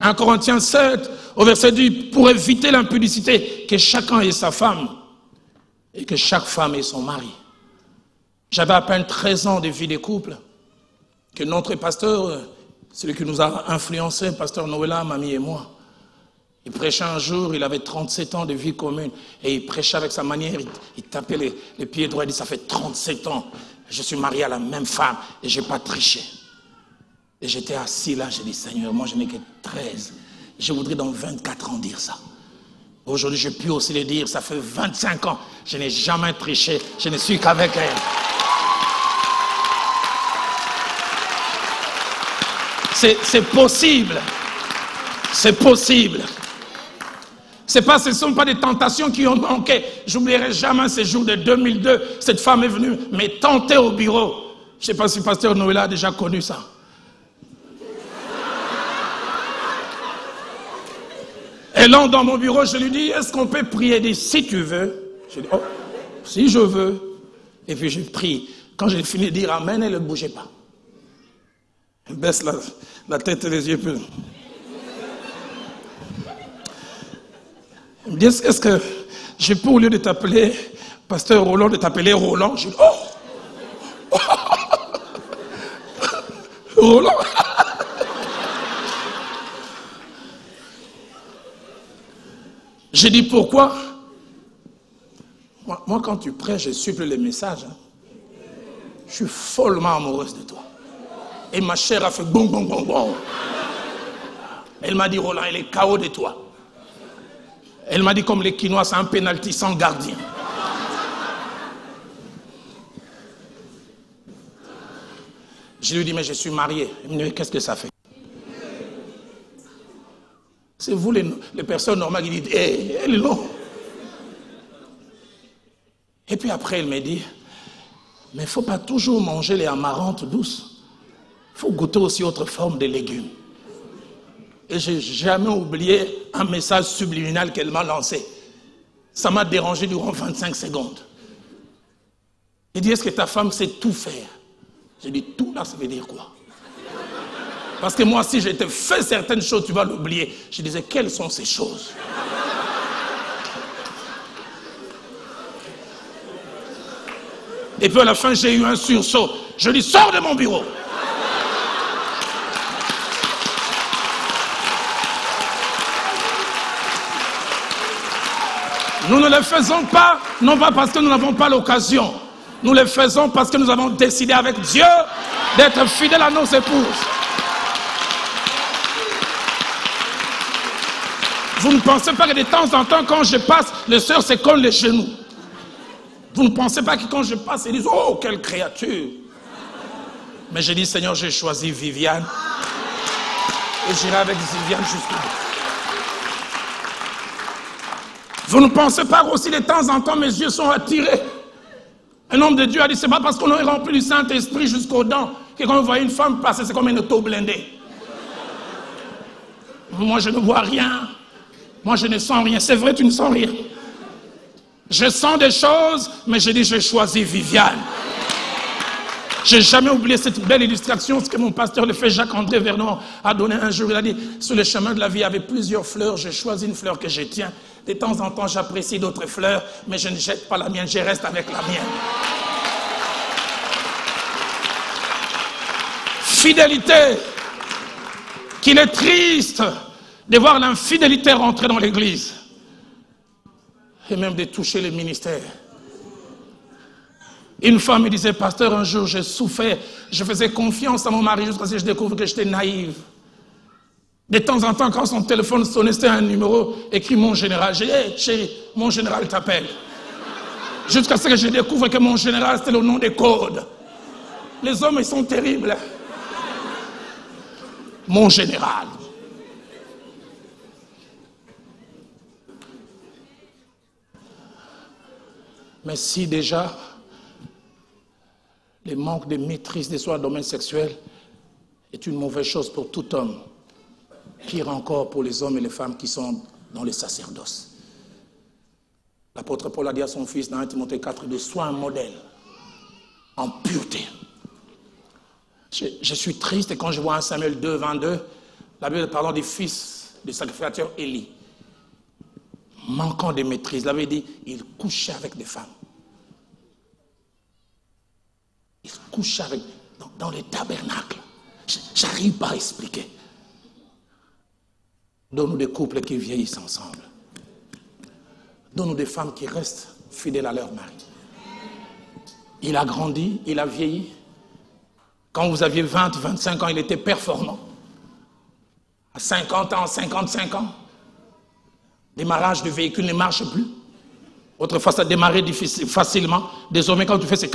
1 Corinthiens 7, au verset 10, pour éviter l'impudicité, que chacun ait sa femme et que chaque femme ait son mari. J'avais à peine 13 ans de vie de couple que notre pasteur celui qui nous a influencé, pasteur Noëlla, mamie et moi. Il prêchait un jour, il avait 37 ans de vie commune, et il prêchait avec sa manière, il tapait les pieds droits, il dit, ça fait 37 ans, je suis marié à la même femme, et je n'ai pas triché. Et j'étais assis là, j'ai dit, Seigneur, moi je n'ai que 13, je voudrais dans 24 ans dire ça. Aujourd'hui, je peux aussi le dire, ça fait 25 ans, je n'ai jamais triché, je ne suis qu'avec elle. C'est possible. C'est possible. Ce ne sont pas des tentations qui ont manqué. J'oublierai jamais ce jour de 2002. Cette femme est venue me tenter au bureau. Je ne sais pas si pasteur Noëlla a déjà connu ça. Et là, dans mon bureau, je lui dis, est-ce qu'on peut prier? Elle dit, si tu veux. Je dis, oh, si je veux. Et puis je prie. Quand j'ai fini de dire amen, elle ne bougeait pas. Elle baisse la tête et les yeux. Elle me dit, est-ce que j'ai pas, au lieu de t'appeler pasteur Roland, de t'appeler Roland? Je dis, oh, Roland. J'ai dit, pourquoi? Moi, quand tu prêches, je supple les messages. Hein. Je suis follement amoureuse de toi. Et ma chair a fait bon, bon, bon, bon. Elle m'a dit, Roland, elle est KO de toi. Elle m'a dit, comme les Quinois, c'est un pénalty sans gardien. Je lui ai dit, mais je suis marié. Elle me dit, qu'est-ce que ça fait? C'est vous les personnes normales qui dites, hé, elle est non. Et puis après, elle me dit, mais il ne faut pas toujours manger les amarantes douces. Il faut goûter aussi autre forme de légumes. Et je n'ai jamais oublié un message subliminal qu'elle m'a lancé. Ça m'a dérangé durant 25 secondes. Elle dit, est-ce que ta femme sait tout faire? J'ai dit, tout là, ça veut dire quoi? Parce que moi, si je te fais certaines choses, tu vas l'oublier. Je disais, quelles sont ces choses? Et puis à la fin, j'ai eu un sursaut. Je dis, sors de mon bureau. Nous ne le faisons pas, non pas parce que nous n'avons pas l'occasion. Nous le faisons parce que nous avons décidé avec Dieu d'être fidèles à nos épouses. Vous ne pensez pas que de temps en temps, quand je passe, les sœurs se collent les genoux. Vous ne pensez pas que quand je passe, ils disent, oh, quelle créature. Mais j'ai dit, Seigneur, j'ai choisi Viviane. Et j'irai avec Viviane jusqu'au bout. Vous ne pensez pas aussi de temps en temps, mes yeux sont attirés. Un homme de Dieu a dit, c'est pas parce qu'on est rempli du Saint-Esprit jusqu'aux dents que quand on voit une femme passer, c'est comme une auto blindée. Moi, je ne vois rien. Moi, je ne sens rien. C'est vrai, tu ne sens rien. Je sens des choses, mais je dis, j'ai choisi Viviane. Je n'ai jamais oublié cette belle illustration, ce que mon pasteur, le fait Jacques-André Vernon, a donné un jour. Il a dit, sur le chemin de la vie, il y avait plusieurs fleurs. J'ai choisi une fleur que je tiens. De temps en temps, j'apprécie d'autres fleurs, mais je ne jette pas la mienne, je reste avec la mienne. Fidélité. Qu'il est triste de voir l'infidélité rentrer dans l'église. Et même de toucher le ministère. Une femme me disait, pasteur, un jour j'ai souffert, je faisais confiance à mon mari jusqu'à ce que je découvre que j'étais naïve. De temps en temps, quand son téléphone sonnait, c'était un numéro écrit mon général. J'ai dit, hey, chérie, mon général t'appelle. Jusqu'à ce que je découvre que mon général, c'était le nom des codes. Les hommes, ils sont terribles. Mon général. Mais si déjà, le manque de maîtrise de soi dans le domaine sexuel est une mauvaise chose pour tout homme, pire encore pour les hommes et les femmes qui sont dans les sacerdoces. L'apôtre Paul a dit à son fils dans 1 Timothée 4:2, sois un modèle en pureté. Je suis triste quand je vois 1 Samuel 2:22, la Bible parlant des fils du sacrificateur Élie. Manquant de maîtrise, la Bible dit, il couchait avec des femmes. Il couchait avec, dans les tabernacles. J'arrive pas à expliquer. Donne-nous des couples qui vieillissent ensemble. Donne-nous des femmes qui restent fidèles à leur mari. Il a grandi, il a vieilli. Quand vous aviez 20, 25 ans, il était performant. À 50 ans, 55 ans, démarrage du véhicule ne marche plus. Autrefois, ça démarrait facilement. Désormais, quand tu fais, c'est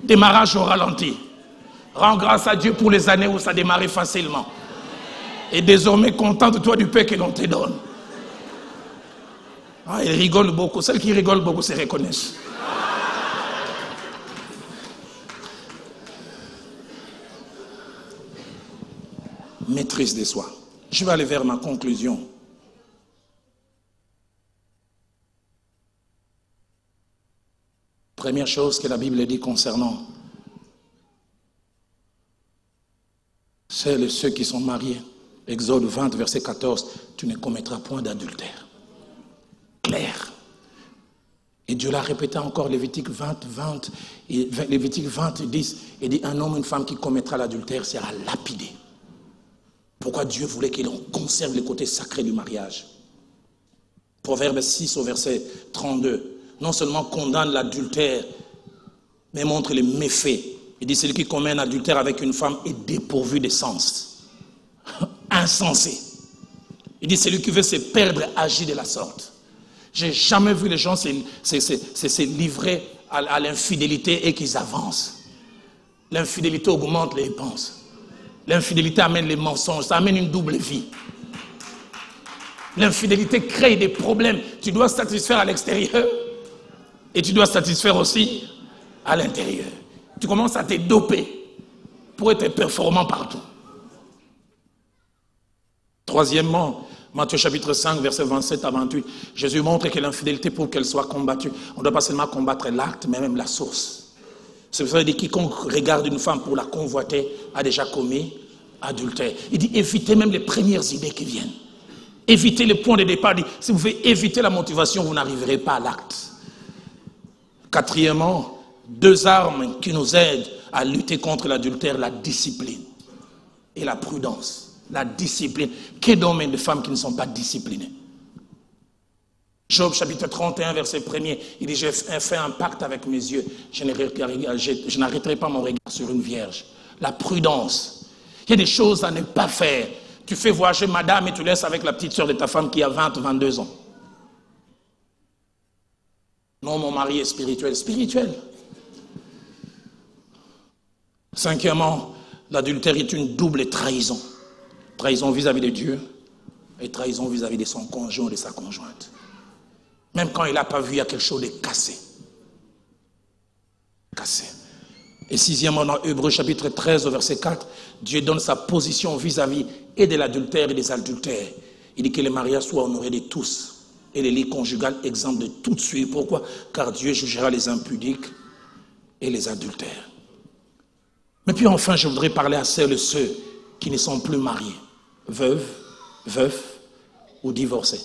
démarrage au ralenti. Rends grâce à Dieu pour les années où ça démarrait facilement. Et désormais, contente-toi du paix que l'on te donne. Ah, il rigole beaucoup. Celles qui rigolent beaucoup se reconnaissent. Maîtrise de soi. Je vais aller vers ma conclusion. Première chose que la Bible dit concernant ceux qui sont mariés. Exode 20, verset 14. Tu ne commettras point d'adultère. Clair. Et Dieu l'a répété encore, Lévitique 20, 20. Et Lévitique 20, 10. Il dit, un homme ou une femme qui commettra l'adultère sera lapidé. Pourquoi Dieu voulait que l'on conserve le côté sacré du mariage? Proverbe 6 au verset 32. Non seulement condamne l'adultère, mais montre les méfaits. Il dit, celui qui commet un adultère avec une femme est dépourvu de sens. Insensé. Il dit, celui qui veut se perdre agit de la sorte. J'ai jamais vu les gens se livrer à l'infidélité et qu'ils avancent. L'infidélité augmente les dépenses. L'infidélité amène les mensonges, ça amène une double vie. L'infidélité crée des problèmes. Tu dois satisfaire à l'extérieur et tu dois satisfaire aussi à l'intérieur. Tu commences à te doper pour être performant partout. Troisièmement, Matthieu chapitre 5, verset 27 à 28, Jésus montre que l'infidélité, pour qu'elle soit combattue, on ne doit pas seulement combattre l'acte, mais même la source. C'est pour ça qu'il dit quiconque regarde une femme pour la convoiter a déjà commis adultère. Il dit évitez même les premières idées qui viennent. Évitez le point de départ. Il dit, si vous pouvez éviter la motivation, vous n'arriverez pas à l'acte. Quatrièmement, deux armes qui nous aident à lutter contre l'adultère, la discipline et la prudence. La discipline. Quel domaine de femmes qui ne sont pas disciplinées? Job chapitre 31, verset 1er, il dit, j'ai fait un pacte avec mes yeux, je n'arrêterai pas mon regard sur une vierge. La prudence. Il y a des choses à ne pas faire. Tu fais voyager madame et tu laisses avec la petite soeur de ta femme qui a 20, 22 ans. Non, mon mari est spirituel. Spirituel. Cinquièmement, l'adultère est une double trahison. Trahison vis-à-vis de Dieu et trahison vis-à-vis de son conjoint ou de sa conjointe. Même quand il n'a pas vu, il y a quelque chose de cassé. Cassé. Et sixièmement, dans Hébreux chapitre 13, au verset 4, Dieu donne sa position vis-à-vis et de l'adultère et des adultères. Il dit que les mariages soient honorés de tous et les lits conjugales exempts de toute suite. Pourquoi? Car Dieu jugera les impudiques et les adultères. Mais puis enfin, je voudrais parler à celles et ceux qui ne sont plus mariés, veuves, veufs ou divorcés.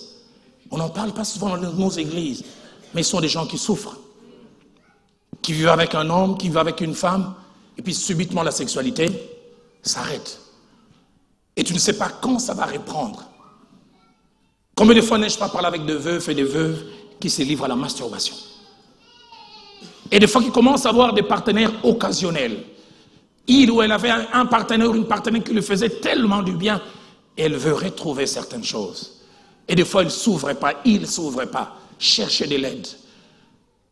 On n'en parle pas souvent dans nos églises, mais ce sont des gens qui souffrent, qui vivent avec un homme, qui vivent avec une femme, et puis subitement la sexualité s'arrête. Et tu ne sais pas quand ça va reprendre. Combien de fois n'ai-je pas parlé avec des veufs et des veuves qui se livrent à la masturbation? Et des fois qui commencent à avoir des partenaires occasionnels. Il ou elle avait un partenaire ou une partenaire qui lui faisait tellement du bien, et elle veut retrouver certaines choses. Et des fois, il ne s'ouvrait pas. Chercher de l'aide.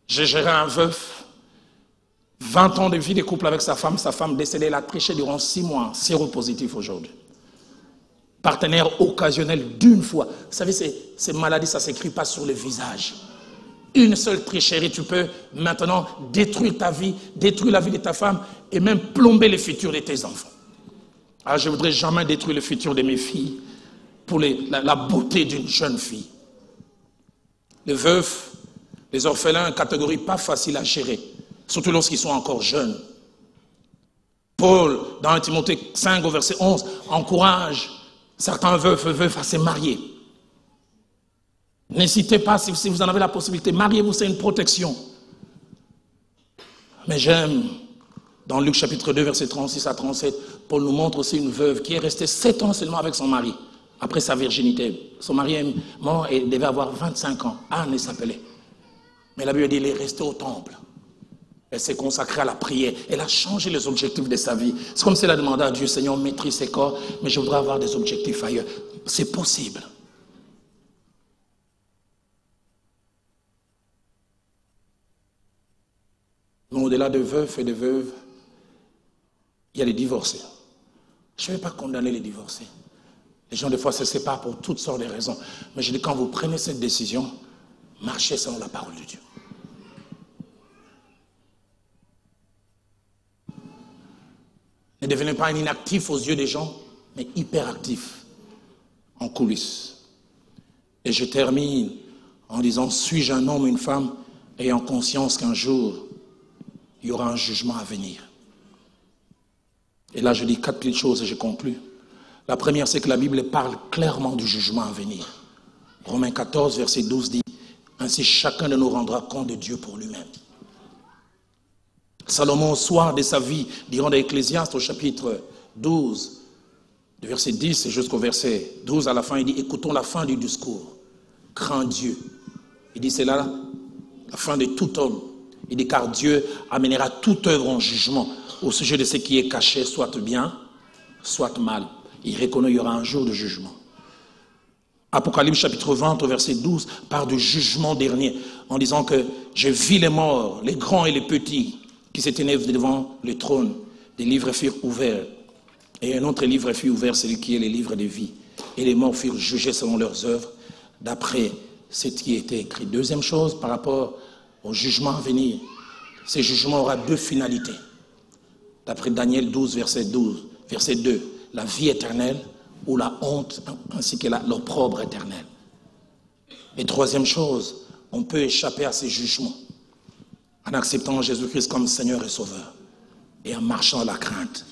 J'ai géré un veuf, 20 ans de vie de couple avec sa femme décédée, elle a triché durant 6 mois, séropositif aujourd'hui. Partenaire occasionnel d'une fois. Vous savez, ces maladies, ça ne s'écrit pas sur le visage. Une seule tricherie, tu peux maintenant détruire ta vie, détruire la vie de ta femme et même plomber le futur de tes enfants. Alors, je ne voudrais jamais détruire le futur de mes filles pour la beauté d'une jeune fille. Les veufs, les orphelins, catégorie pas facile à gérer, surtout lorsqu'ils sont encore jeunes. Paul, dans Timothée 5 au verset 11, encourage certains veufs à se marier. N'hésitez pas, si vous en avez la possibilité, mariez-vous, c'est une protection. Mais j'aime Dans Luc chapitre 2, verset 36 à 37, Paul nous montre aussi une veuve qui est restée 7 ans seulement avec son mari, après sa virginité. Son mari est mort et devait avoir 25 ans. Anne, elle s'appelait. Mais la Bible dit, elle est restée au temple. Elle s'est consacrée à la prière. Elle a changé les objectifs de sa vie. C'est comme si elle a demandé à Dieu, Seigneur, maîtrise ses corps, mais je voudrais avoir des objectifs ailleurs. C'est possible. Mais au-delà de veufs et de veuves, il y a les divorcés. Je ne vais pas condamner les divorcés. Les gens, des fois, se séparent pour toutes sortes de raisons. Mais je dis, quand vous prenez cette décision, marchez selon la parole de Dieu. Ne devenez pas un inactif aux yeux des gens, mais hyperactif en coulisses. Et je termine en disant, suis-je un homme ou une femme ayant conscience qu'un jour, il y aura un jugement à venir. Et là, je dis 4 petites choses et je conclus. La première, c'est que la Bible parle clairement du jugement à venir. Romains 14, verset 12 dit, « Ainsi chacun de nous rendra compte de Dieu pour lui-même. » Salomon, au soir de sa vie, diront dans Ecclésiaste au chapitre 12, du verset 10 jusqu'au verset 12 à la fin, il dit, « Écoutons la fin du discours. Crains Dieu. » Il dit, c'est là la fin de tout homme. Il dit, car Dieu amènera toute œuvre en jugement au sujet de ce qui est caché, soit bien, soit mal. Il reconnaît qu'il y aura un jour de jugement. Apocalypse chapitre 20 au verset 12 parle du jugement dernier en disant que je vis les morts, les grands et les petits qui se tenaient devant le trône. Des livres furent ouverts. Et un autre livre fut ouvert, celui qui est le livre de vie. Et les morts furent jugés selon leurs œuvres, d'après ce qui était écrit. Deuxième chose, par rapport au jugement à venir, ce jugement aura 2 finalités. D'après Daniel 12, verset 2, la vie éternelle ou la honte, ainsi que l'opprobre éternel. Et troisième chose, on peut échapper à ces jugements en acceptant Jésus-Christ comme Seigneur et Sauveur et en marchant à la crainte.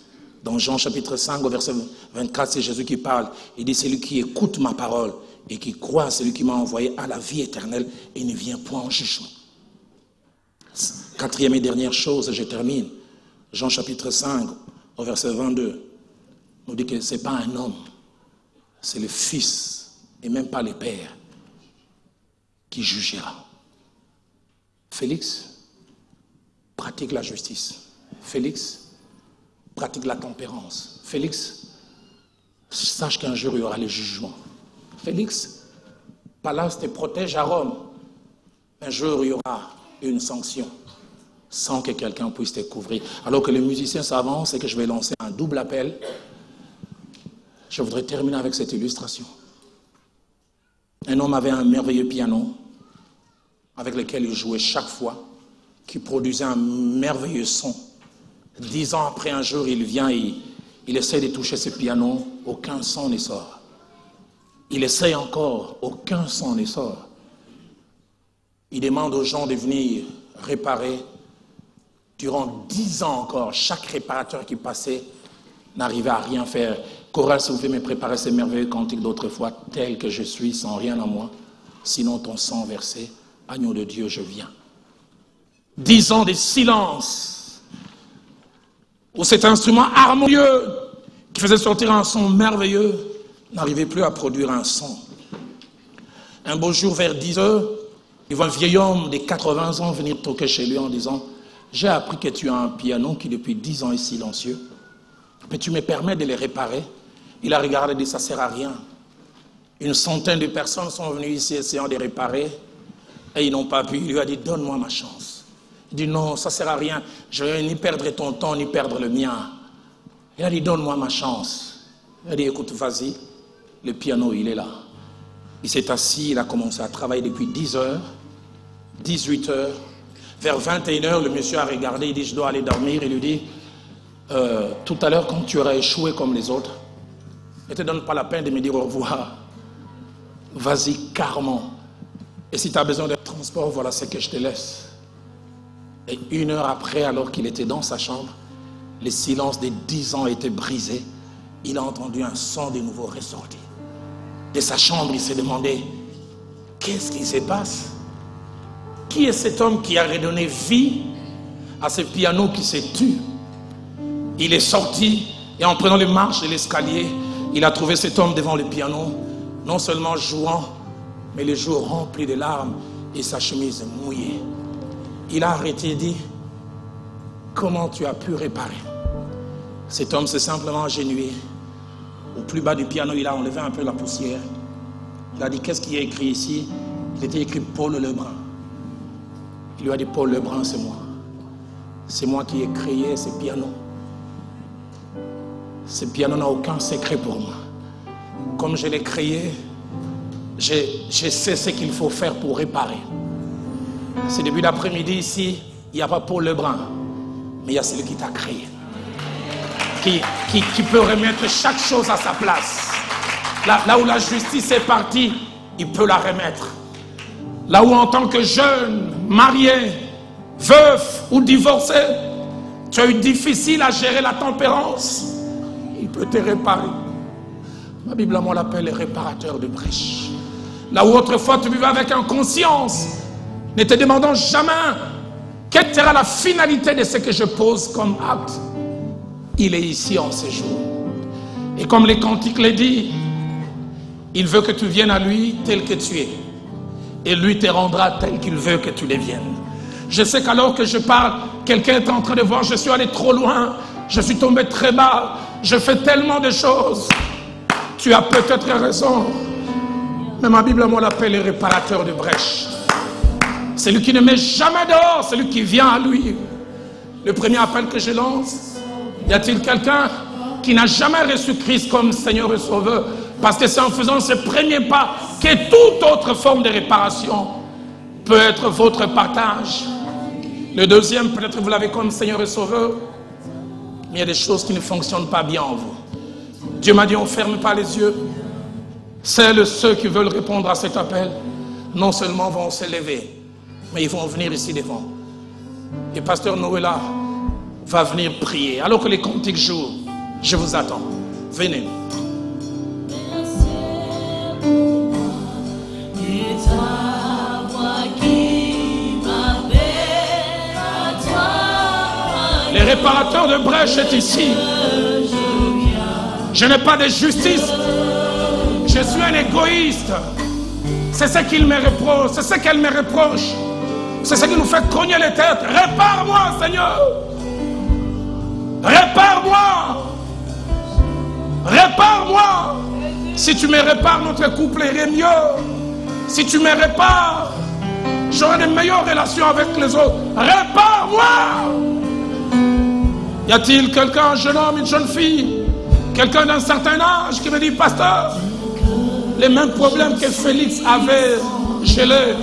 Dans Jean chapitre 5, au verset 24, c'est Jésus qui parle. Il dit, celui qui écoute ma parole et qui croit à celui qui m'a envoyé à la vie éternelle et ne vient point en jugement. Quatrième et dernière chose, et je termine. Jean chapitre 5, au verset 22, nous dit que ce n'est pas un homme, c'est le Fils, et même pas le Père, qui jugera. Félix pratique la justice. Félix pratique la tempérance. Félix sache qu'un jour il y aura le jugement. Félix, Pallas te protège à Rome. Un jour il y aura une sanction sans que quelqu'un puisse te couvrir. Alors que les musiciens s'avancent et que je vais lancer un double appel, je voudrais terminer avec cette illustration. Un homme avait un merveilleux piano avec lequel il jouait chaque fois, qui produisait un merveilleux son. 10 ans après, un jour, il vient et il essaie de toucher ce piano, aucun son ne sort. Il essaie encore, aucun son ne sort. Il demande aux gens de venir réparer. Durant 10 ans encore, chaque réparateur qui passait n'arrivait à rien faire. Chorale, si vous pouvez me préparer ces merveilleux cantiques d'autrefois, tel que je suis, sans rien en moi, sinon ton sang versé, agneau de Dieu, je viens. 10 ans de silence, où cet instrument harmonieux, qui faisait sortir un son merveilleux, n'arrivait plus à produire un son. Un beau jour, vers 10 heures, il voit un vieil homme de 80 ans venir toquer chez lui en disant, j'ai appris que tu as un piano qui depuis 10 ans est silencieux. Mais tu me permets de le réparer. Il a regardé et dit, ça ne sert à rien. Une centaine de personnes sont venues ici essayant de réparer et ils n'ont pas pu. Il lui a dit, donne-moi ma chance. Il dit, non, ça ne sert à rien. Je ne vais ni perdre ton temps, ni perdre le mien. Il a dit, donne-moi ma chance. Il a dit, écoute, vas-y. Le piano, il est là. Il s'est assis, il a commencé à travailler depuis 10 heures, 18 heures. Vers 21 heures, le monsieur a regardé, il dit, je dois aller dormir. Il lui dit, tout à l'heure, quand tu auras échoué comme les autres, ne te donne pas la peine de me dire au revoir. Vas-y carrément. Et si tu as besoin de transport, voilà ce que je te laisse. Et 1 heure après, alors qu'il était dans sa chambre, le silence des 10 ans était brisé. Il a entendu un son de nouveau ressortir. De sa chambre, il s'est demandé, qu'est-ce qui se passe? Qui est cet homme qui a redonné vie à ce piano qui s'est tué? Il est sorti et en prenant les marches de l'escalier, il a trouvé cet homme devant le piano, non seulement jouant, mais les joues remplies de larmes et sa chemise mouillée. Il a arrêté et dit, comment tu as pu réparer? Cet homme s'est simplement agenouillé. Au plus bas du piano, il a enlevé un peu la poussière. Il a dit, qu'est-ce qui est écrit ici? Il était écrit Paul Lebrun. Il lui a dit, Paul Lebrun, c'est moi. C'est moi qui ai créé ce piano. Ce piano n'a aucun secret pour moi. Comme je l'ai créé, je sais ce qu'il faut faire pour réparer. Ce début d'après-midi ici, il n'y a pas Paul Lebrun, mais il y a celui qui t'a créé. Qui peut remettre chaque chose à sa place. Là où la justice est partie, il peut la remettre. Là où en tant que jeune, marié, veuf ou divorcé, tu as eu difficile à gérer la tempérance, il peut te réparer. Ma Bible à moi l'appelle le réparateur de brèches. Là où autrefois tu vivais avec inconscience, ne te demandant jamais quelle sera la finalité de ce que je pose comme acte. Il est ici en ce jour. Et comme les cantiques le disent, il veut que tu viennes à lui tel que tu es. Et lui te rendra tel qu'il veut que tu deviennes. Je sais qu'alors que je parle, quelqu'un est en train de voir, je suis allé trop loin, je suis tombé très bas, je fais tellement de choses. Tu as peut-être raison. Mais ma Bible, moi, l'appelle le réparateur de brèches. Celui qui ne met jamais dehors, celui qui vient à lui. Le premier appel que je lance, y a-t-il quelqu'un qui n'a jamais reçu Christ comme Seigneur et Sauveur? Parce que c'est en faisant ce premier pas que toute autre forme de réparation peut être votre partage. Le deuxième, peut-être vous l'avez comme Seigneur et Sauveur, mais il y a des choses qui ne fonctionnent pas bien en vous. Dieu m'a dit, on ne ferme pas les yeux. Ceux qui veulent répondre à cet appel, non seulement vont se lever, mais ils vont venir ici devant. Et Pasteur Noëlla va venir prier. Alors que les cantiques jouent, je vous attends. Venez. Le réparateur de brèche est ici. Je n'ai pas de justice. Je suis un égoïste. C'est ce qu'il me reproche. C'est ce qu'elle me reproche. C'est ce qui nous fait cogner les têtes. Répare-moi, Seigneur. Répare-moi. Répare-moi. Si tu me répares, notre couple irait mieux. Si tu me répares, j'aurai de meilleures relations avec les autres. Répare-moi. Y a-t-il quelqu'un, un jeune homme, une jeune fille, quelqu'un d'un certain âge qui me dit, pasteur, les mêmes problèmes que Félix avait, je l'ai.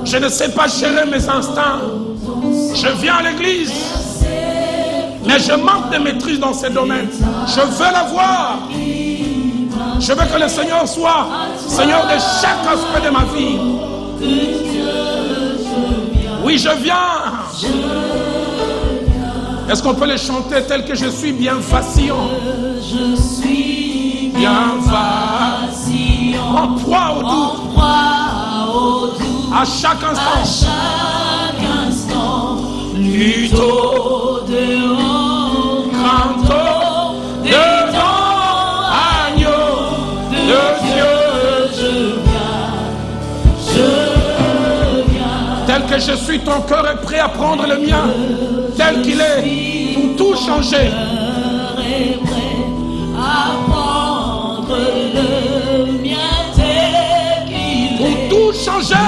Je ne sais pas gérer mes instincts. Je viens à l'église, mais je manque de maîtrise dans ces domaines. Je veux l'avoir. Je veux que le Seigneur soit Seigneur de chaque aspect de ma vie. Oui, je viens. Est-ce qu'on peut les chanter tel que je suis bien vacillant? Je suis bien vacillant. En proie au doute. À chaque instant. Plutôt dehors. Crainte dedans. Agneau de Dieu. Je viens. Tel que je suis, ton cœur est prêt à prendre le mien. Tel qu'il est, pour tout changer. Est prêt à prendre le mien tel qu'il est. Pour tout changer.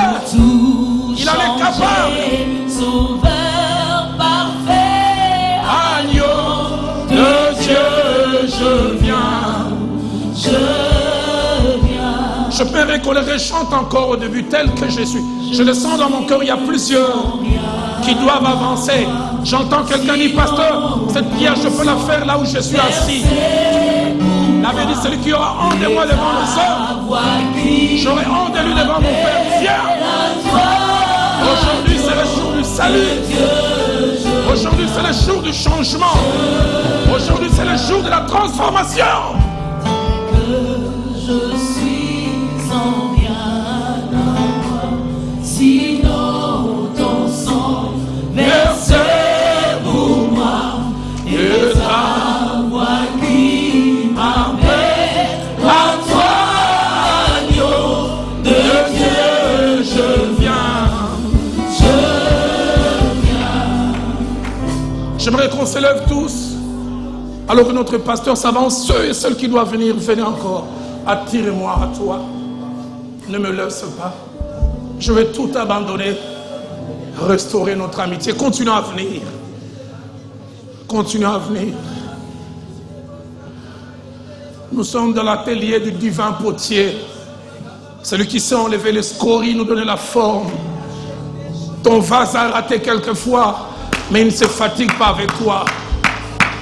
Il en est capable. Sauveur parfait. Agneau de Dieu, je viens. Je paierai qu'on le rechante encore au début tel que je suis. Je le sens dans mon cœur, il y a plusieurs qui doivent avancer. J'entends quelqu'un dire, pasteur, cette prière, je peux la faire là où je suis assis. L'avait dit, celui qui aura honte de moi devant les hommes, j'aurai honte de lui devant mon Père. Viens. Aujourd'hui, c'est le jour du salut. Aujourd'hui, c'est le jour du changement. Aujourd'hui, c'est le jour de la transformation. Je suis en bien à moi, sinon ton sang versé pour moi. J'aimerais qu'on se lève tous. Alors que notre pasteur s'avance, ceux et celles qui doivent venir, venez encore. Attire-moi à toi. Ne me laisse pas. Je vais tout abandonner. Restaurer notre amitié. Continuons à venir. Continuons à venir. Nous sommes dans l'atelier du divin potier. Celui qui sait enlever les scories, nous donner la forme. Ton vase a raté quelquefois, mais il ne se fatigue pas avec toi.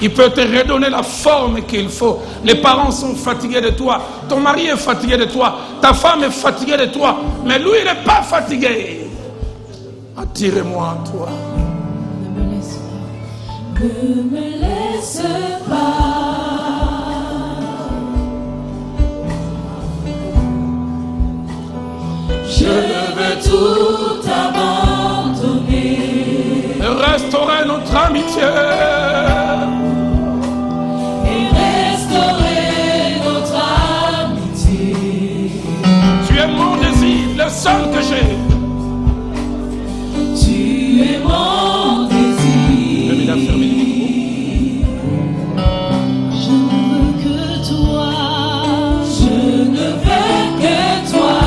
Il peut te redonner la forme qu'il faut. Les parents sont fatigués de toi. Ton mari est fatigué de toi. Ta femme est fatiguée de toi. Mais lui, il n'est pas fatigué. Attire-moi à toi. Ne me laisse pas. Je veux tout abandonner. Restaurer notre amitié. Et restaurer notre amitié. Tu es mon désir, le seul que j'ai. Tu es mon désir. Je vais fermer le micro. Je ne veux que toi. Je ne veux que toi.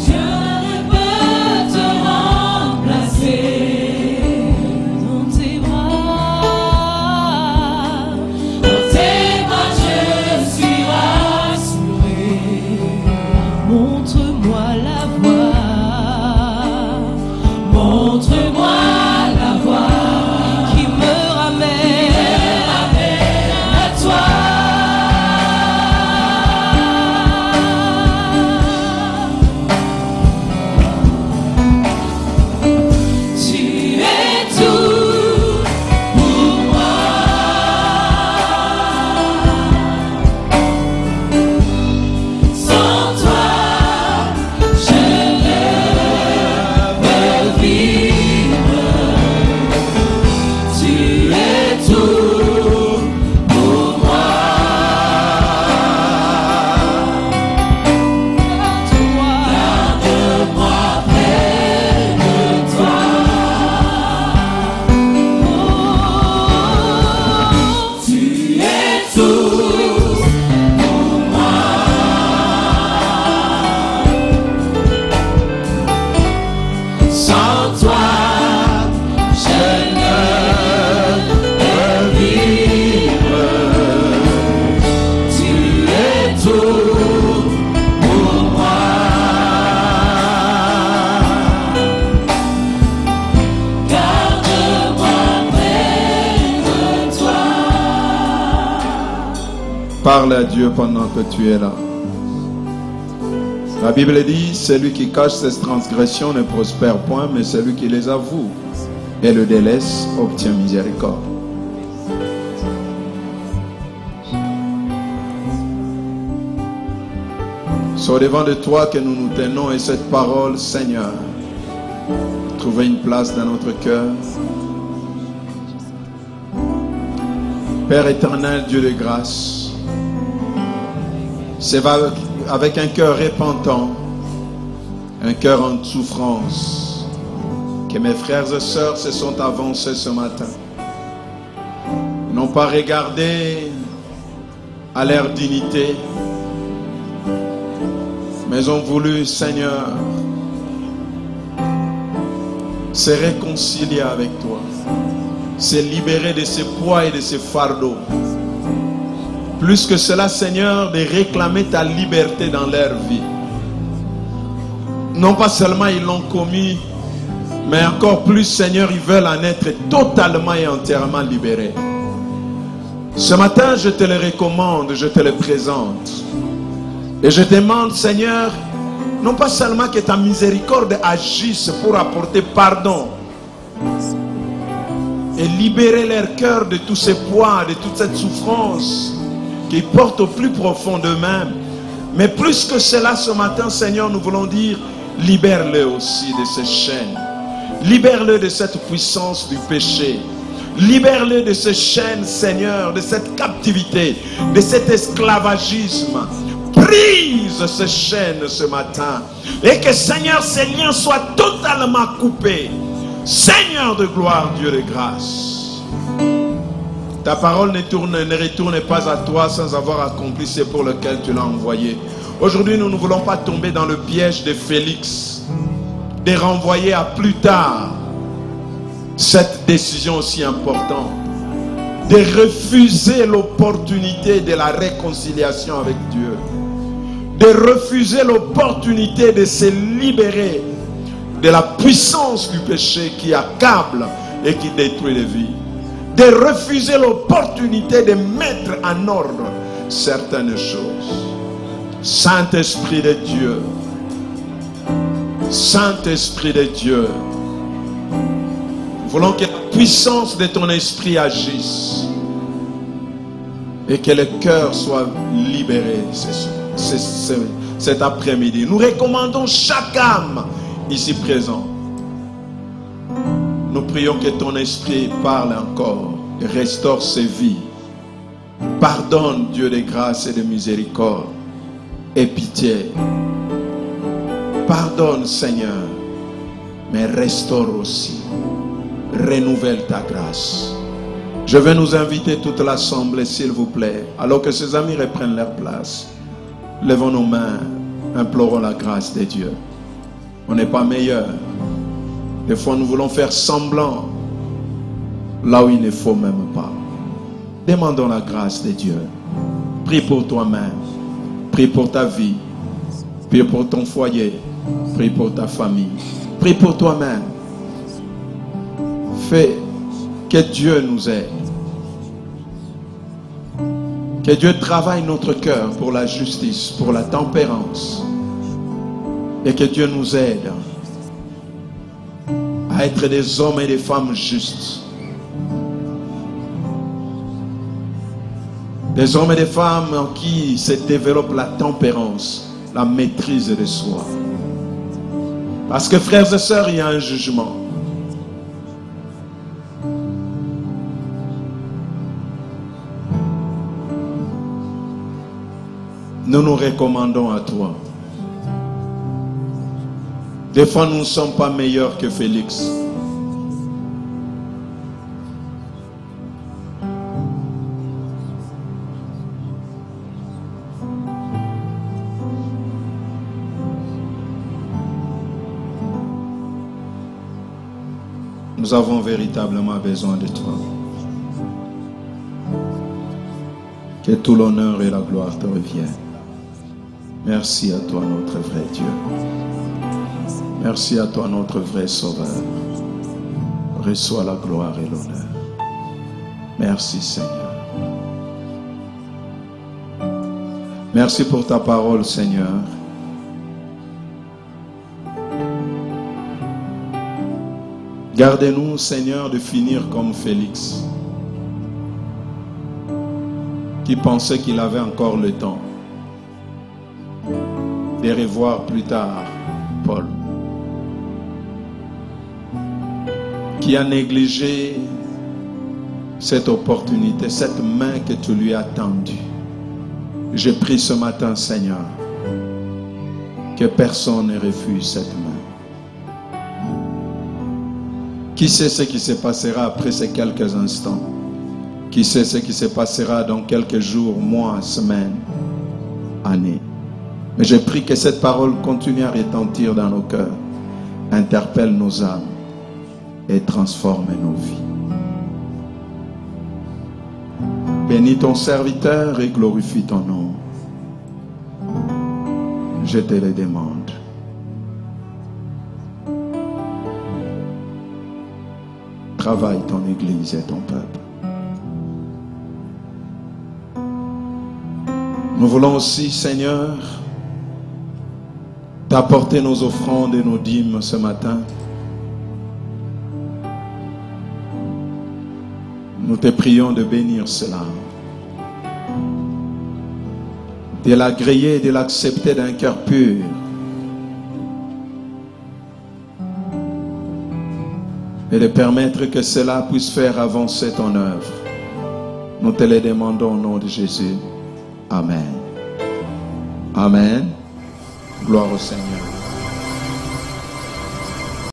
Je ne peux te remplacer dans tes bras. Dans tes bras je suis rassuré. Montre-moi la voie. Montre-moi la voie qui me ramène à toi. Tu es tout pour moi. Sans toi, je ne peux vivre. Tu es tout pour moi. Garde-moi près de toi. Tu es tout pour moi. Sans toi, je ne peux vivre. Tu es tout pour moi. Garde-moi près de toi. Parle à Dieu pendant que tu es là. La Bible dit, celui qui cache ses transgressions ne prospère point, mais celui qui les avoue et le délaisse obtient miséricorde. C'est au-devant de toi que nous nous tenons et cette parole, Seigneur, trouver une place dans notre cœur. Père éternel, Dieu de grâce, c'est avec un cœur repentant, un cœur en souffrance, que mes frères et sœurs se sont avancés ce matin. Ils n'ont pas regardé à leur dignité, mais ont voulu, Seigneur, se réconcilier avec toi, se libérer de ces poids et de ces fardeaux. Plus que cela, Seigneur, de réclamer ta liberté dans leur vie. Non pas seulement ils l'ont commis, mais encore plus, Seigneur, ils veulent en être totalement et entièrement libérés. Ce matin, je te le recommande, je te le présente. Et je demande, Seigneur, non pas seulement que ta miséricorde agisse pour apporter pardon et libérer leur cœur de tous ces poids, de toute cette souffrance qu'ils portent au plus profond d'eux-mêmes. Mais plus que cela, ce matin, Seigneur, nous voulons dire, libère-le aussi de ces chaînes. Libère-le de cette puissance du péché. Libère-le de ces chaînes, Seigneur, de cette captivité, de cet esclavagisme. Brise brise ces chaînes ce matin. Et que Seigneur, ces liens soient totalement coupés. Seigneur de gloire, Dieu de grâce. Ta parole ne retourne pas à toi sans avoir accompli ce pour lequel tu l'as envoyé. Aujourd'hui, nous ne voulons pas tomber dans le piège de Félix, de renvoyer à plus tard cette décision aussi importante, de refuser l'opportunité de la réconciliation avec Dieu, de refuser l'opportunité de se libérer de la puissance du péché qui accable et qui détruit les vies, de refuser l'opportunité de mettre en ordre certaines choses. Saint-Esprit de Dieu, Saint-Esprit de Dieu, nous voulons que la puissance de ton esprit agisse et que le cœur soit libéré cet après-midi. Nous recommandons chaque âme ici présente. Nous prions que ton esprit parle encore et restaure ses vies. Pardonne, Dieu de grâce et de miséricorde et pitié. Pardonne, Seigneur, mais restaure aussi. Renouvelle ta grâce. Je vais nous inviter toute l'assemblée, s'il vous plaît, alors que ces amis reprennent leur place. Levons nos mains, implorons la grâce de Dieu. On n'est pas meilleur. Des fois, nous voulons faire semblant là où il ne faut même pas. Demandons la grâce de Dieu. Prie pour toi-même. Prie pour ta vie. Prie pour ton foyer. Prie pour ta famille. Prie pour toi-même. Fais que Dieu nous aide. Que Dieu travaille notre cœur pour la justice, pour la tempérance. Et que Dieu nous aide à être des hommes et des femmes justes. Des hommes et des femmes en qui se développe la tempérance, la maîtrise de soi. Parce que frères et sœurs, il y a un jugement. Nous nous recommandons à toi. Des fois, nous ne sommes pas meilleurs que Félix. Nous avons véritablement besoin de toi. Que tout l'honneur et la gloire te reviennent. Merci à toi, notre vrai Dieu. Merci à toi, notre vrai Sauveur. Reçois la gloire et l'honneur. Merci, Seigneur. Merci pour ta parole, Seigneur. Gardez-nous, Seigneur, de finir comme Félix, qui pensait qu'il avait encore le temps de revoir plus tard Paul, qui a négligé cette opportunité, cette main que tu lui as tendue. Je prie ce matin, Seigneur, que personne ne refuse cette main. Qui sait ce qui se passera après ces quelques instants? Qui sait ce qui se passera dans quelques jours, mois, semaines, années? Mais je prie que cette parole continue à retentir dans nos cœurs, interpelle nos âmes et transforme nos vies. Bénis ton serviteur et glorifie ton nom. Je te le demande. Travaille ton Église et ton peuple. Nous voulons aussi, Seigneur, t'apporter nos offrandes et nos dîmes ce matin. Nous te prions de bénir cela, de l'agréer et de l'accepter d'un cœur pur. Et de permettre que cela puisse faire avancer ton œuvre. Nous te le demandons au nom de Jésus. Amen. Amen. Gloire au Seigneur.